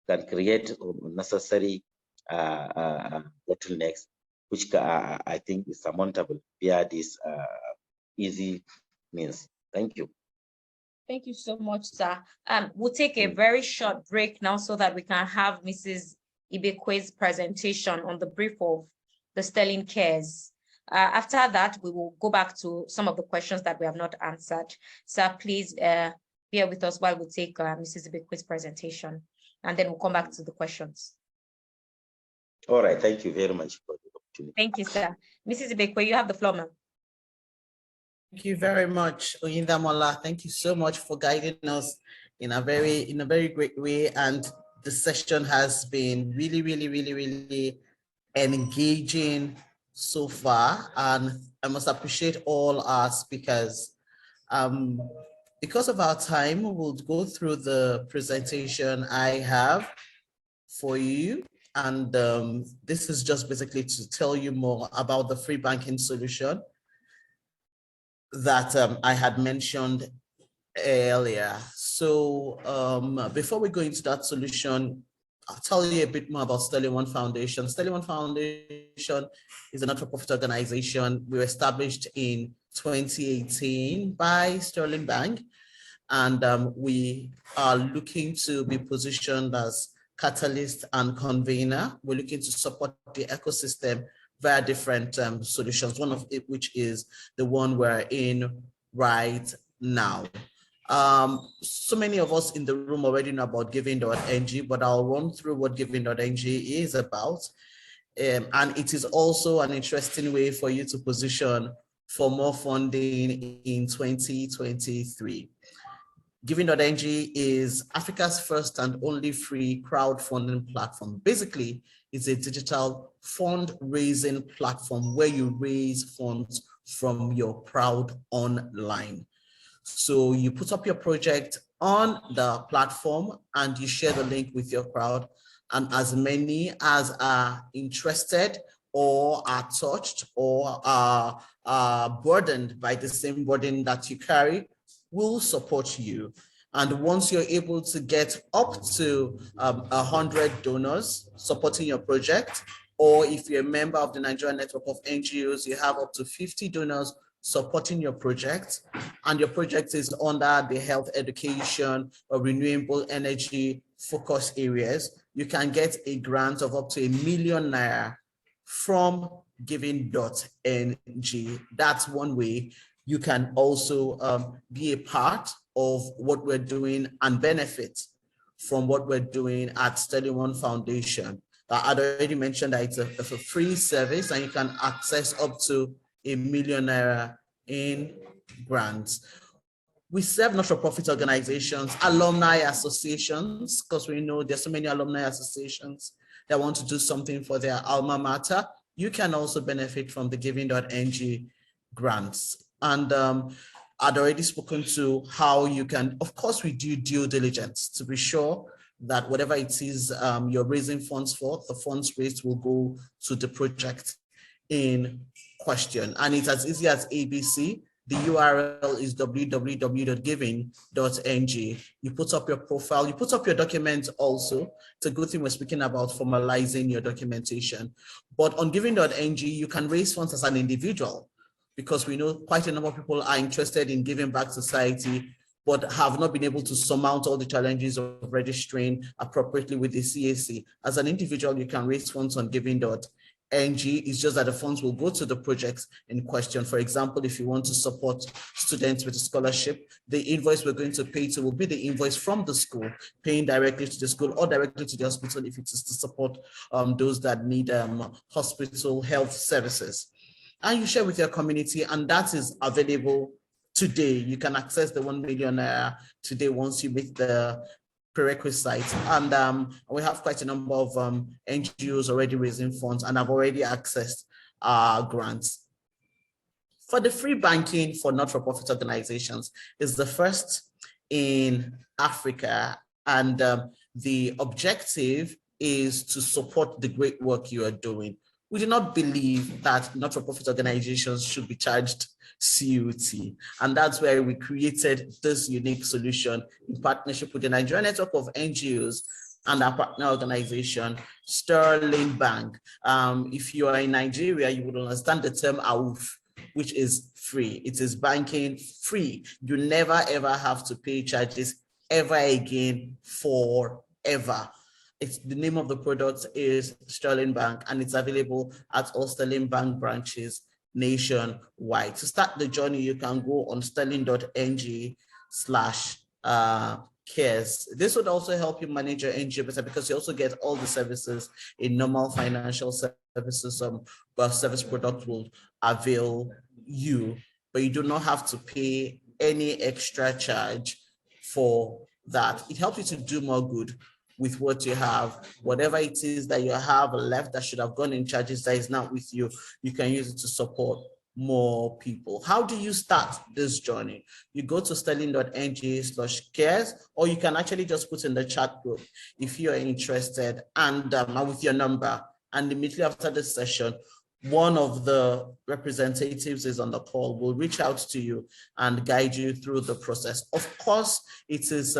can create unnecessary bottlenecks, which I think is surmountable via this easy means. Thank you. Thank you so much, sir. We'll take a very short break now so that we can have Mrs. Ibekwe's presentation on the brief of the Sterling Cares. After that, we will go back to some of the questions that we have not answered. Sir, please bear with us while we take Mrs. Ibekwe's presentation, and then we'll come back to the questions. All right, thank you very much for the opportunity. Thank you, sir. Mrs. Ibekwe, you have the floor, ma'am. Thank you very much, Oyindamola. Thank you so much for guiding us in a very great way. And the session has been really engaging so far. And I must appreciate all our speakers. Because of our time, we'll go through the presentation I have for you. And this is just basically to tell you more about the free banking solution that I had mentioned earlier. So before we go into that solution, I'll tell you a bit more about Sterling One Foundation. Sterling One Foundation is a not-for-profit organization. We were established in 2018 by Sterling Bank, and we are looking to be positioned as catalyst and convener. We're looking to support the ecosystem via different solutions, one of it which is the one we're in right now. So many of us in the room already know about Giving.ng, but I'll run through what Giving.ng is about. And it is also an interesting way for you to position for more funding in 2023. Giving.ng is Africa's first and only free crowdfunding platform. Basically, it's a digital fundraising platform where you raise funds from your crowd online. So you put up your project on the platform and you share the link with your crowd, and as many as are interested or are touched or are burdened by the same burden that you carry will support you. And once you're able to get up to 100 donors supporting your project, or if you're a member of the Nigerian network of NGOs, you have up to 50 donors supporting your project, and your project is under the health, education, or renewable energy focus areas, you can get a grant of up to ₦1 million from Giving.ng. That's one way you can also be a part of what we're doing and benefit from what we're doing at Sterling One Foundation. I'd already mentioned that it's a free service and you can access up to ₦1 million in grants. We serve not-for-profit organizations, alumni associations, because we know there's so many alumni associations that want to do something for their alma mater. You can also benefit from the Giving.ng grants. And I'd already spoken to how you can, of course, we do due diligence to be sure that whatever it is you're raising funds for, the funds raised will go to the project in question. And it's as easy as ABC. The URL is www.giving.ng. You put up your profile, you put up your documents also. It's a good thing we're speaking about formalizing your documentation. But on Giving.ng, you can raise funds as an individual, because we know quite a number of people are interested in giving back to society, but have not been able to surmount all the challenges of registering appropriately with the CAC. As an individual, you can raise funds on Giving.ng. It's just that the funds will go to the projects in question. For example, if you want to support students with a scholarship, the invoice we're going to pay to will be the invoice from the school, paying directly to the school or directly to the hospital if it is to support those that need hospital health services. And you share with your community, and that is available today. You can access the 1 million today once you meet the prerequisites. And we have quite a number of NGOs already raising funds and have already accessed grants. For the free banking for not-for-profit organizations is the first in Africa, and the objective is to support the great work you are doing. We do not believe that not-for-profit organizations should be charged CUT. And that's where we created this unique solution in partnership with the Nigerian network of NGOs and our partner organization, Sterling Bank. If you are in Nigeria, you would understand the term AWUF, which is free. It is banking free. You never ever have to pay charges ever again forever. It's the name of the product is Sterling Bank, and it's available at all Sterling Bank branches nationwide. To start the journey, you can go on sterling.ng/cares. This would also help you manage your NGO better, because you also get all the services in normal financial services. Service product will avail you, but you do not have to pay any extra charge for that. It helps you to do more good with what you have. Whatever it is that you have left that should have gone in charges that is not with you, you can use it to support more people. How do you start this journey? You go to sterling.ng/cares, or you can actually just put in the chat group if you are interested, and with your number. And immediately after this session, one of the representatives is on the call, will reach out to you and guide you through the process. Of course, it is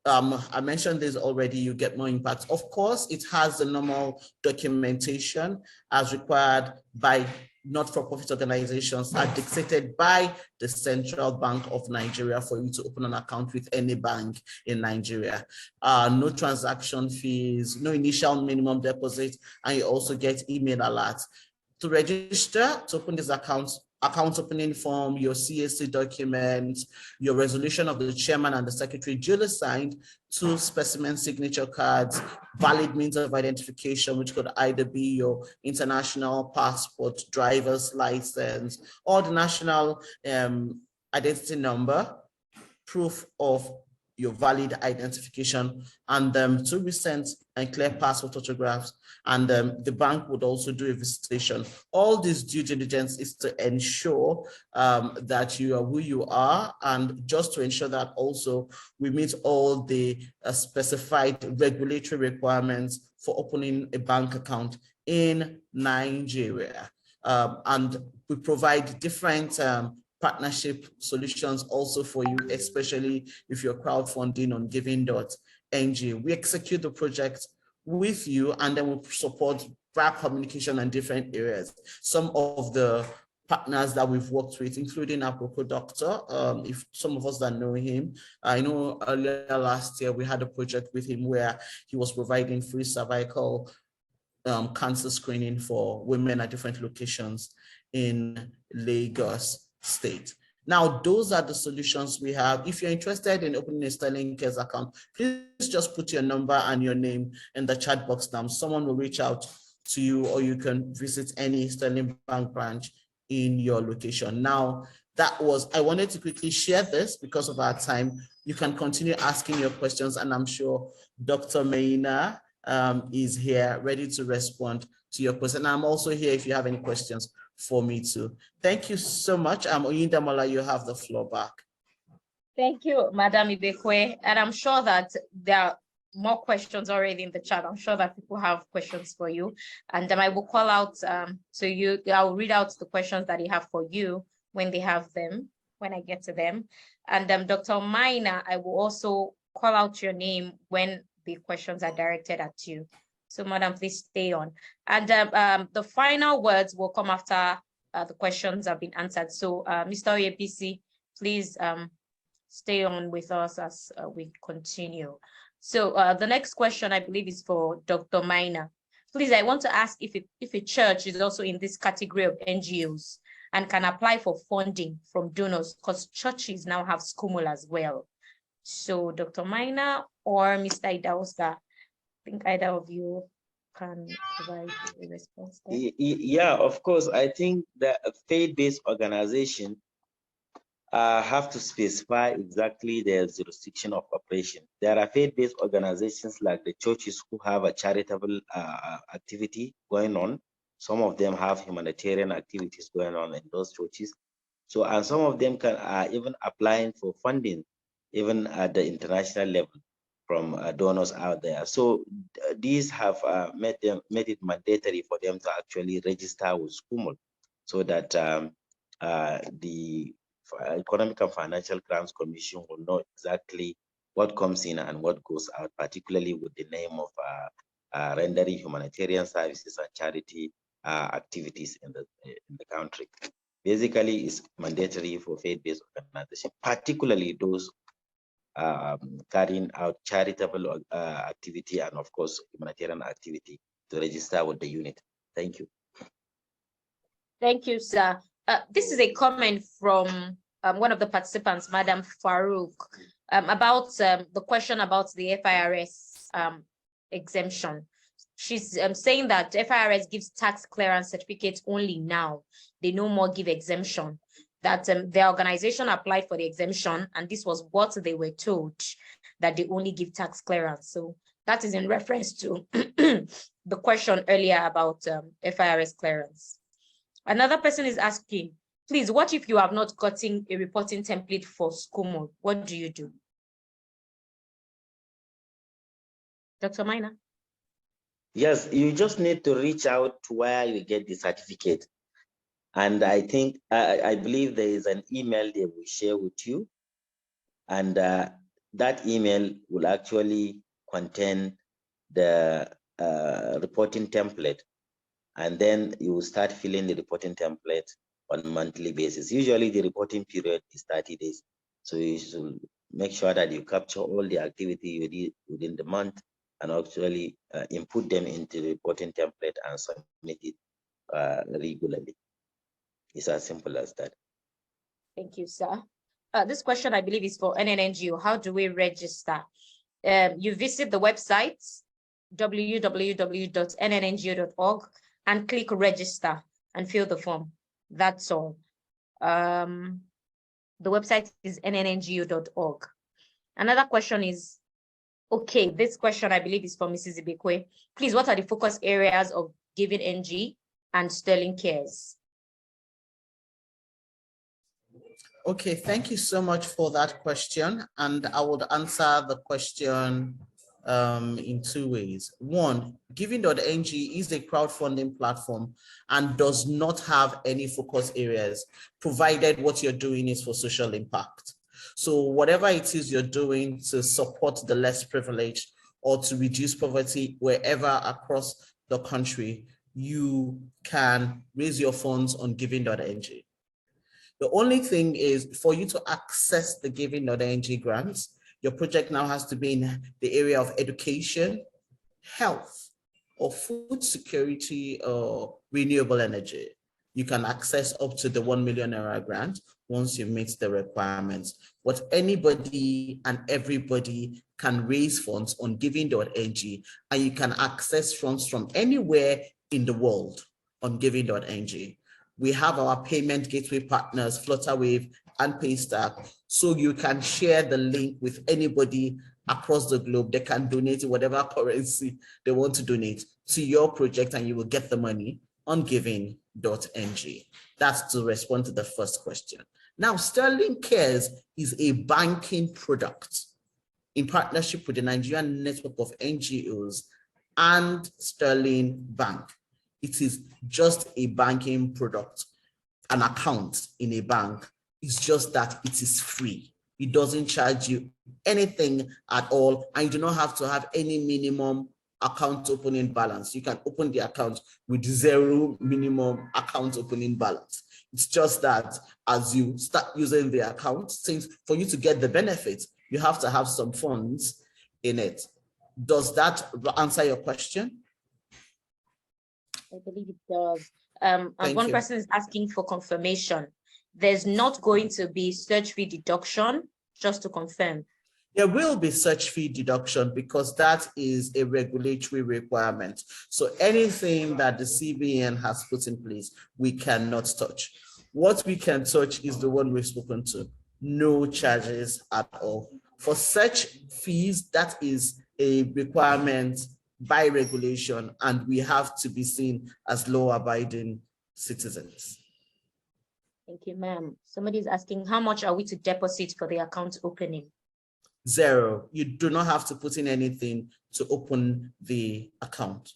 I mentioned this already, you get more impact. Of course, it has the normal documentation as required by not-for-profit organizations, are dictated by the Central Bank of Nigeria for you to open an account with any bank in Nigeria. No transaction fees, no initial minimum deposit, and you also get email alerts. To register, to open this account opening form, your CAC documents, your resolution of the chairman and the secretary duly signed, 2 specimen signature cards, valid means of identification, which could either be your international passport, driver's license, or the national identity number, proof of your valid identification, and 2 recent and clear passport photographs. And the bank would also do a visitation. All this due diligence is to ensure that you are who you are, and just to ensure that also we meet all the specified regulatory requirements for opening a bank account in Nigeria. And we provide different partnership solutions also for you, especially if you're crowdfunding on Giving.ng. We execute the project with you, and then we'll support via communication in different areas. Some of the partners that we've worked with, including Apropos Doctor, if some of us that know him, I know earlier last year we had a project with him where he was providing free cervical cancer screening for women at different locations in Lagos State. Now, those are the solutions we have. If you're interested in opening a Sterling Cares account, please just put your number and your name in the chat box now. Someone will reach out to you, or you can visit any Sterling Bank branch in your location. Now, I wanted to quickly share this because of our time. You can continue asking your questions, and I'm sure Dr. Meina is here ready to respond to your question. I'm also here if you have any questions for me too. Thank you so much. Oyindamola, you have the floor back. Thank you, Madam Ibekwe. And I'm sure that there are more questions already in the chat. I'm sure that people have questions for you. And I will call out to you. I'll read out the questions that you have for you when they have them, when I get to them. And Dr. Maina, I will also call out your name when the questions are directed at you. So madam, please stay on. And the final words will come after the questions have been answered. So Mr. Oyebisi, please stay on with us as we continue. So the next question I believe is for Dr. Maina. Please, I want to ask if a church is also in this category of NGOs and can apply for funding from donors, because churches now have SCUMUL as well. So Dr. Maina or Mr. Idausa, I think either of you can provide a response there. Yeah, of course. I think the faith-based organization have to specify exactly their jurisdiction of operation. There are faith-based organizations like the churches who have a charitable activity going on. Some of them have humanitarian activities going on in those churches. So, and some of them are even applying for funding, even at the international level from donors out there. So these have made it mandatory for them to actually register with SCUMUL, so that the Economic and Financial Crimes Commission will know exactly what comes in and what goes out, particularly with the name of rendering humanitarian services and charity activities in the country. Basically, it's mandatory for faith-based organizations, particularly those carrying out charitable activity and, of course, humanitarian activity, to register with the unit. Thank you. Thank you, sir. This is a comment from one of the participants, Madam Farouk, about the question about the FIRS exemption. She's saying that FIRS gives tax clearance certificates only now. They no more give exemption. That their organization applied for the exemption, and this was what they were told, that they only give tax clearance. So that is in reference to the question earlier about FIRS clearance. Another person is asking, please, what if you have not gotten a reporting template for SCUMUL? What do you do? Dr. Maina? Yes, you just need to reach out to where you get the certificate. And I think, I believe there is an email they will share with you. And that email will actually contain the reporting template. And then you will start filling the reporting template on a monthly basis. Usually the reporting period is 30 days. So you should make sure that you capture all the activity you did within the month and actually input them into the reporting template and submit it regularly. It's as simple as that. Thank you, sir. This question, I believe, is for NNNGO. How do we register? You visit the website, www.nnngo.org, and click register and fill the form. That's all. The website is nnngo.org. Another question is, okay, this question I believe is for Mrs. Ibekwe. Please, what are the focus areas of Giving.ng and Sterling Cares? Okay, thank you so much for that question. And I would answer the question in two ways. One, Giving.ng is a crowdfunding platform and does not have any focus areas, provided what you're doing is for social impact. So whatever it is you're doing to support the less privileged or to reduce poverty wherever across the country, you can raise your funds on Giving.ng. The only thing is, for you to access the Giving.ng grants, your project now has to be in the area of education, health, or food security, or renewable energy. You can access up to the 1 million naira grant once you meet the requirements. But anybody and everybody can raise funds on Giving.ng, and you can access funds from anywhere in the world on Giving.ng. We have our payment gateway partners, Flutterwave and Paystack, so you can share the link with anybody across the globe. They can donate whatever currency they want to donate to your project, and you will get the money on Giving.ng. That's to respond to the first question. Now, Sterling Cares is a banking product in partnership with the Nigerian network of NGOs and Sterling Bank. It is just a banking product. an account in a bank is just that it is free. It doesn't charge you anything at all, and you do not have to have any minimum account opening balance. You can open the account with 0 minimum account opening balance. It's just that as you start using the account, since for you to get the benefit, you have to have some funds in it. Does that answer your question? I believe it does. And Thank one you. person is asking for confirmation. There's not going to be search fee deduction, just to confirm. There will be search fee deduction because that is a regulatory requirement. So anything that the CBN has put in place, we cannot touch. What we can touch is the one we've spoken to, no charges at all. For search fees, that is a requirement by regulation, and we have to be seen as law-abiding citizens. Thank you, ma'am. Somebody is asking, how much are we to deposit for the account opening? 0. You do not have to put in anything to open the account.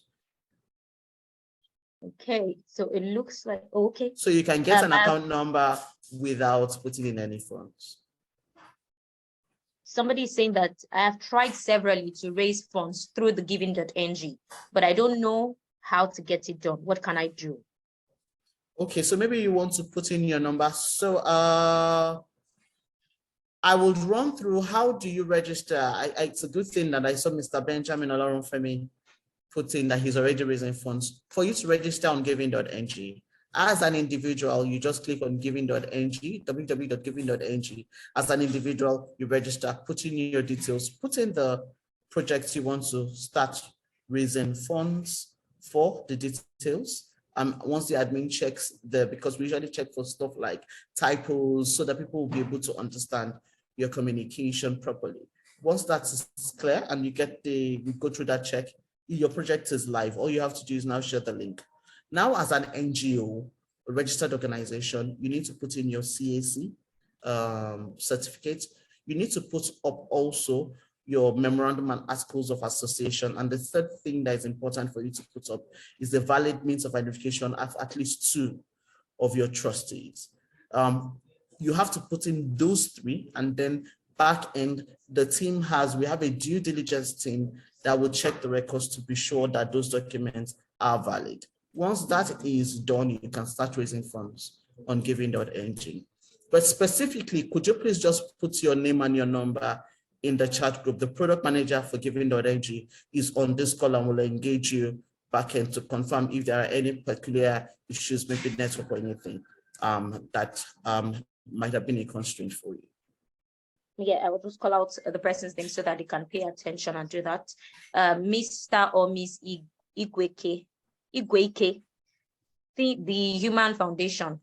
Okay, so it looks like, okay. So you can get an account number without putting in any funds. Somebody is saying that I have tried severally to raise funds through the Giving.ng, but I don't know how to get it done. What can I do? Okay, so maybe you want to put in your number. So I will run through how do you register. It's a good thing that I saw Mr. Benjamin Olorunfemi put in that he's already raising funds. For you to register on Giving.ng, as an individual, you just click on Giving.ng, www.giving.ng. As an individual, you register, put in your details, put in the projects you want to start raising funds for, the details. Once the admin checks because we usually check for stuff like typos so that people will be able to understand your communication properly. Once that's clear and you go through that check, your project is live. All you have to do is now share the link. Now, as an NGO, a registered organization, you need to put in your CAC certificate. You need to put up also your memorandum and articles of association. And the third thing that is important for you to put up is the valid means of identification of at least 2 of your trustees. You have to put in those 3, and then back end, we have a due diligence team that will check the records to be sure that those documents are valid. Once that is done, you can start raising funds on Giving.ng. But specifically, could you please just put your name and your number in the chat group? The product manager for Giving.ng is on this call and will engage you back end to confirm if there are any peculiar issues, maybe network or anything that might have been a constraint for you. Yeah, I will just call out the person's name so that they can pay attention and do that. Mr. or Miss Igweke, the Human Foundation.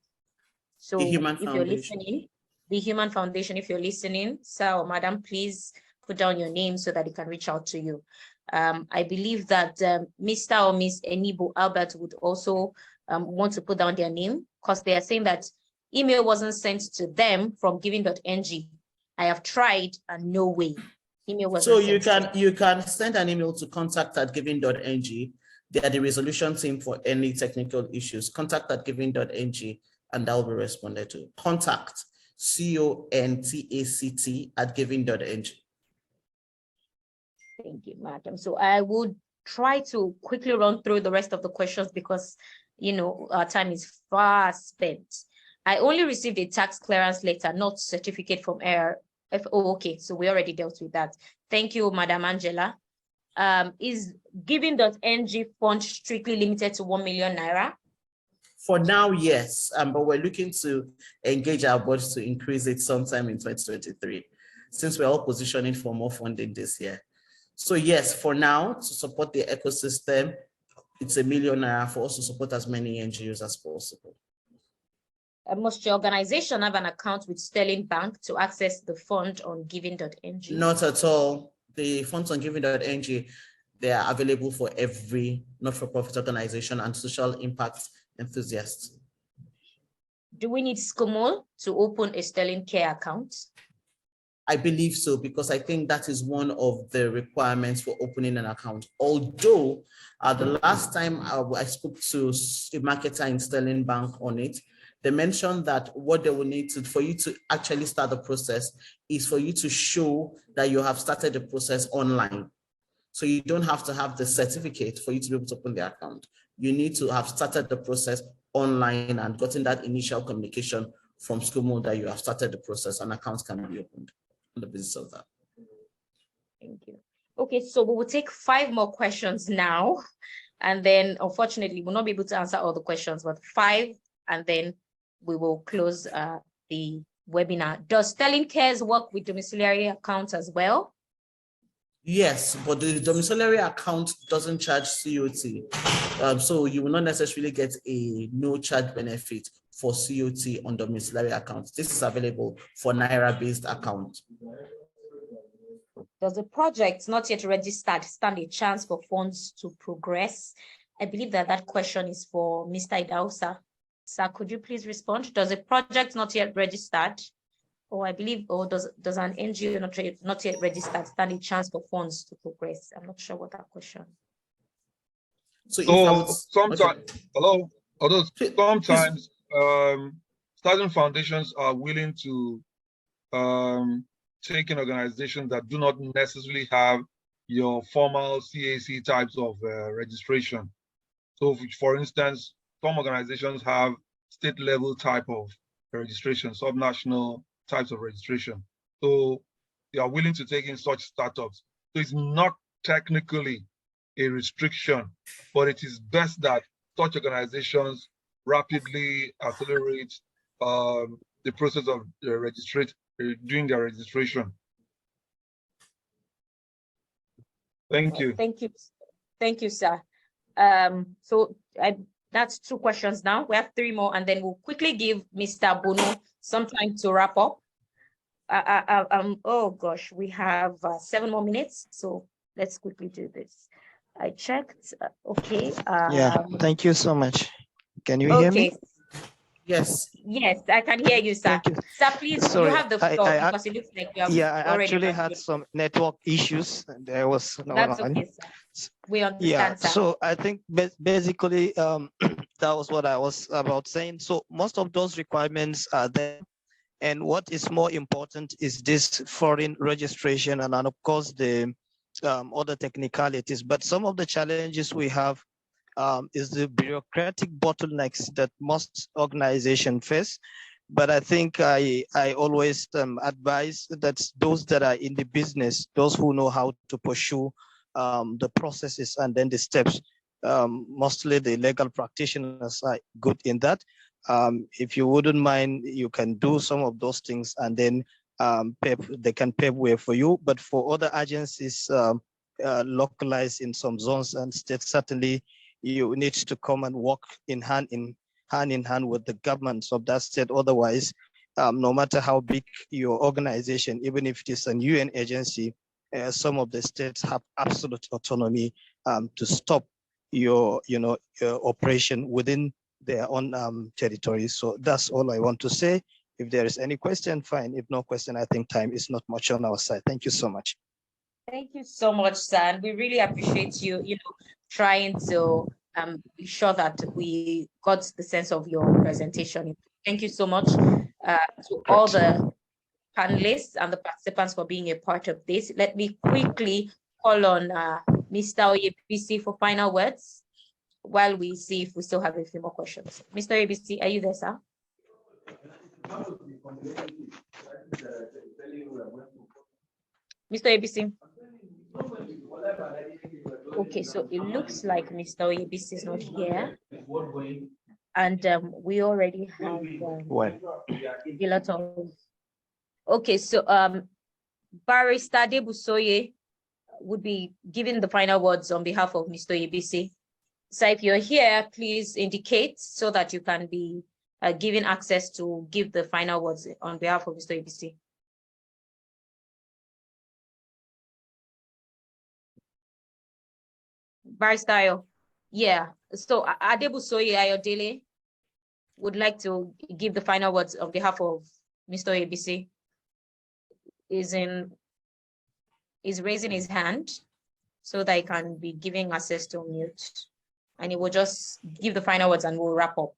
So The Human if you're Foundation. listening, the Human Foundation, if you're listening, sir or madam, please put down your name so that they can reach out to you. I believe that Mr. or Miss Enibo Albert would also want to put down their name because they are saying that email wasn't sent to them from Giving.ng. I have tried and no way. Email wasn't So sent you can send an email to contact@giving.ng. They are the resolution team for any technical issues. Contact@giving.ng, and that will be responded to. Contact, CONTACT @giving.ng. Thank you, madam. So I would try to quickly run through the rest of the questions because, our time is far spent. I only received a tax clearance letter, not certificate from okay, so we already dealt with that. Thank you, Madam Angela. Is Giving.ng fund strictly limited to 1 million naira? For now, yes, but we're looking to engage our board to increase it sometime in 2023, since we're all positioning for more funding this year. So yes, for now, to support the ecosystem, it's $1 million naira for us to support as many NGOs as possible. Must your organization have an account with Sterling Bank to access the fund on Giving.ng? Not at all. The funds on Giving.ng, they are available for every not-for-profit organization and social impact enthusiasts. Do we need SCOMO to open a Sterling Care account? I believe so, because I think that is one of the requirements for opening an account. Although the last time I spoke to a marketer in Sterling Bank on it, they mentioned that what they will need to, for you to actually start the process is for you to show that you have started the process online. So you don't have to have the certificate for you to be able to open the account. You need to have started the process online and gotten that initial communication from SCOMO that you have started the process and accounts can be opened on the basis of that. Thank you. Okay, so we will take 5 more questions now. And then unfortunately, we'll not be able to answer all the questions, but 5, and then we will close the webinar. Does Sterling Cares work with domiciliary accounts as well? Yes, but the domiciliary account doesn't charge COT. So you will not necessarily get a no charge benefit for COT on domiciliary accounts. This is available for Naira-based account. Does the project not yet registered stand a chance for funds to progress? I believe that question is for Mr. Idausa. Sir, could you please respond? Does a project not yet registered, or I believe, or does an NGO not yet registered stand a chance for funds to progress? I'm not sure what that question. So sometimes, hello, although sometimes certain foundations are willing to take in organizations that do not necessarily have your formal CAC types of registration. So for instance, some organizations have state level type of registration, subnational types of registration. So they are willing to take in such startups. So it's not technically a restriction, but it is best that such organizations rapidly accelerate the process of doing their registration. Thank you. Thank you, sir. So that's 2 questions now. We have 3 more, and then we'll quickly give Mr. Bono some time to wrap up. Oh gosh, we have 7 more minutes, so let's quickly do this. I checked. Okay. Yeah. Thank you so much. Can you hear me? Yes. Yes, I can hear you, sir. Thank you. Sir, please, Sorry, you have the floor because it looks like you have I already actually had some network issues. There was no That's one. okay, sir. We understand, Yeah, sir. so I think basically that was what I was about saying. So most of those requirements are there. And what is more important is this foreign registration and of course the other technicalities. But some of the challenges we have is the bureaucratic bottlenecks that most organizations face. But I think I always advise that those that are in the business, those who know how to pursue the processes and then the steps, mostly the legal practitioners are good in that. If you wouldn't mind, you can do some of those things and then they can pave way for you. But for other agencies localized in some zones and states, certainly you need to come and work hand in hand with the governments of that state. Otherwise, no matter how big your organization, even if it is an UN agency, some of the states have absolute autonomy to stop your operation within their own territories. So that's all I want to say. If there is any question, fine. If no question, I think time is not much on our side. Thank you so much. Thank you so much, sir. And we really appreciate you, trying to be sure that we got the sense of your presentation. Thank you so much to all the panelists and the participants for being a part of this. Let me quickly call on Mr. Oyebisi for final words while we see if we still have a few more questions. Mr. Oyebisi, are you there, sir? Mr. Oyebisi. Okay, so it looks like Mr. Oyebisi is not here. And we already have a lot of... Okay, so Barrister Debusoye would be giving the final words on behalf of Mr. Oyebisi. So if you're here, please indicate so that you can be given access to give the final words on behalf of Mr. Oyebisi. Barrister, yeah. So Adebusoye Ayodele would like to give the final words on behalf of Mr. Oyebisi. Is raising his hand so that he can be giving access to mute. And he will just give the final words and we'll wrap up.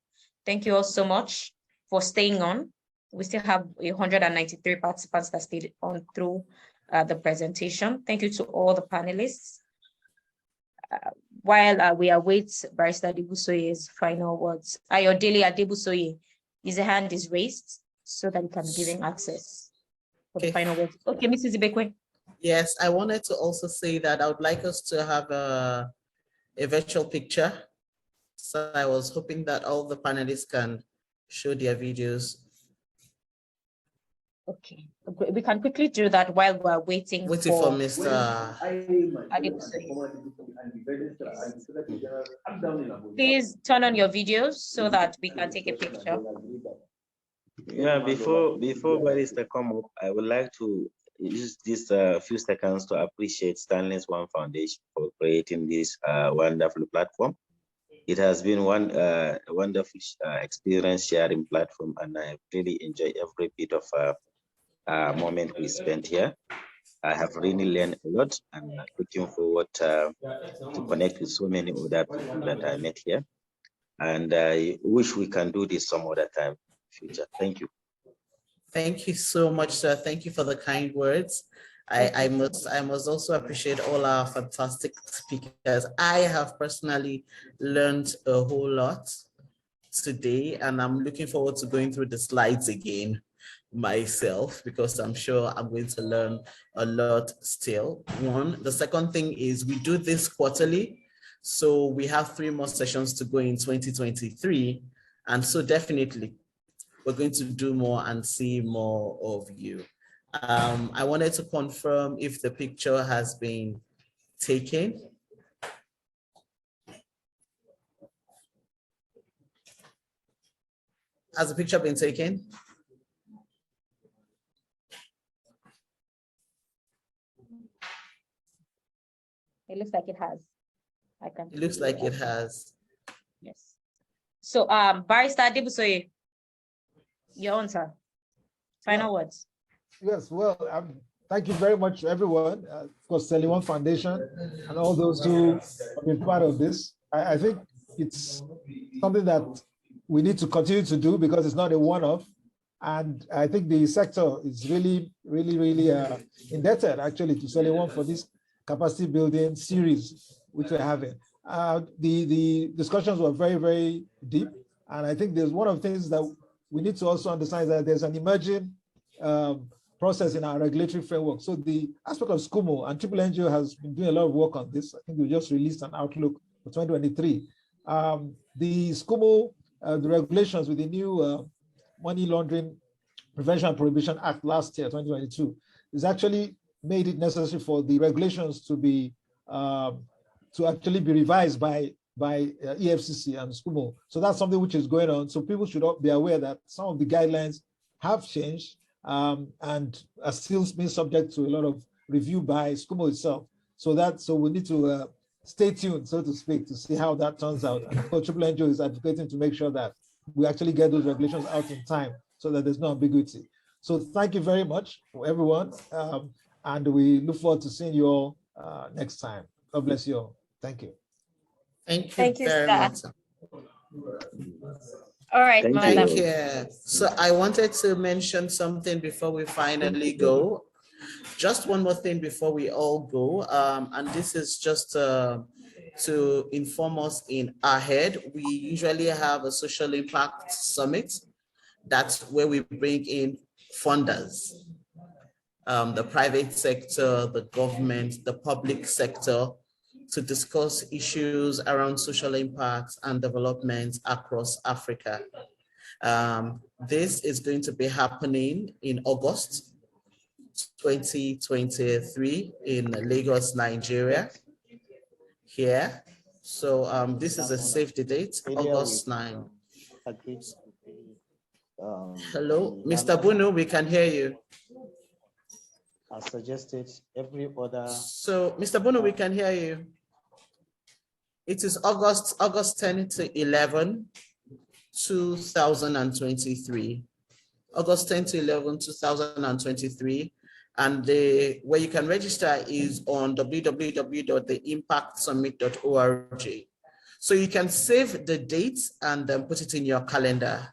Thank you all so much. for staying on. We still have 193 participants that stayed on through the presentation. Thank you to all the panelists. While we await Barrister Adebusoye's final words, Ayodele Adebusoye, his hand is raised so that he can be given access for the final words. Okay, Mrs. Ibekwe. Yes, I wanted to also say that I would like us to have a virtual picture. So I was hoping that all the panelists can show their videos. Okay, we can quickly do that while we're waiting for Mr. Please turn on your videos so that we can take a picture. Yeah, before Barrister come up, I would like to use this few seconds to appreciate Stanley's One Foundation for creating this wonderful platform. It has been one wonderful experience sharing platform, and I really enjoy every bit of moment we spent here. I have really learned a lot, and looking forward to connect with so many other people that I met here. And I wish we can do this some other time in the future. Thank you. Thank you so much, sir. Thank you for the kind words. I must also appreciate all our fantastic speakers. I have personally learned a whole lot today, and I'm looking forward to going through the slides again myself, because I'm sure I'm going to learn a lot still. The second thing is we do this quarterly. So we have 3 more sessions to go in 2023. And so definitely we're going to do more and see more of you. I wanted to confirm if the picture has been taken. Has the picture been taken? It looks like it has. It looks like it has. Yes. So, Barrister Adebusoye, your answer. Final words. Yes, well, thank you very much, everyone. Of course, One Foundation and all those who have been part of this. I think it's something that we need to continue to do because it's not a one-off. And I think the sector is really indebted actually to One for this capacity building series which we're having. The discussions were very deep, and I think there's one of the things that we need to also understand that there's an emerging process in our regulatory framework. So the aspect of SCUMO, and NGO has been doing a lot of work on this. I think we just released an outlook for 2023. The SCUMO, the regulations with the new Money Laundering Prevention and Prohibition Act last year, 2022, is actually made it necessary for the regulations to be to actually be revised by EFCC and SCUMO. So that's something which is going on. So people should be aware that some of the guidelines have changed and are still being subject to a lot of review by SCUMO itself. So we need to stay tuned, so to speak, to see how that turns out. And of course, NGO is advocating to make sure that we actually get those regulations out in time so that there's no ambiguity. So thank you very much for everyone. And we look forward to seeing you all next time. God bless you all. Thank you. Thank you very much. All right, Thank you. So I wanted to mention something before we finally go. Just one more thing before we all go. And this is just to inform us in ahead. We usually have a social impact summit. That's where we bring in funders, the private sector, the government, the public sector, to discuss issues around social impacts and development across Africa. This is going to be happening in August 2023 in Lagos, Nigeria, here. So this is a safety date, August 9. Hello, Mr. Bunu, we can hear you. As suggested, every other. So, Mr. Bunu, we can hear you. It is August 10 to 11, 2023. August 10 to 11, 2023. And where you can register is on www.theimpactsummit.org. So you can save the date and then put it in your calendar.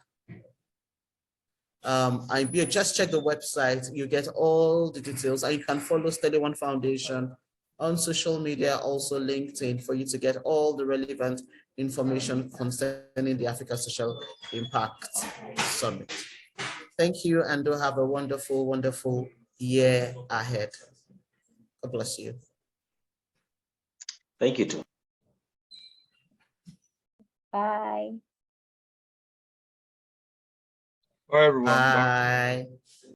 And you just check the website, you get all the details, and you can follow Study One Foundation on social media, also LinkedIn, for you to get all the relevant information concerning the Africa Social Impact Summit. Thank you, and do have a wonderful, wonderful year ahead. God bless you. Thank you too. Bye. Bye, everyone. Bye. Bye.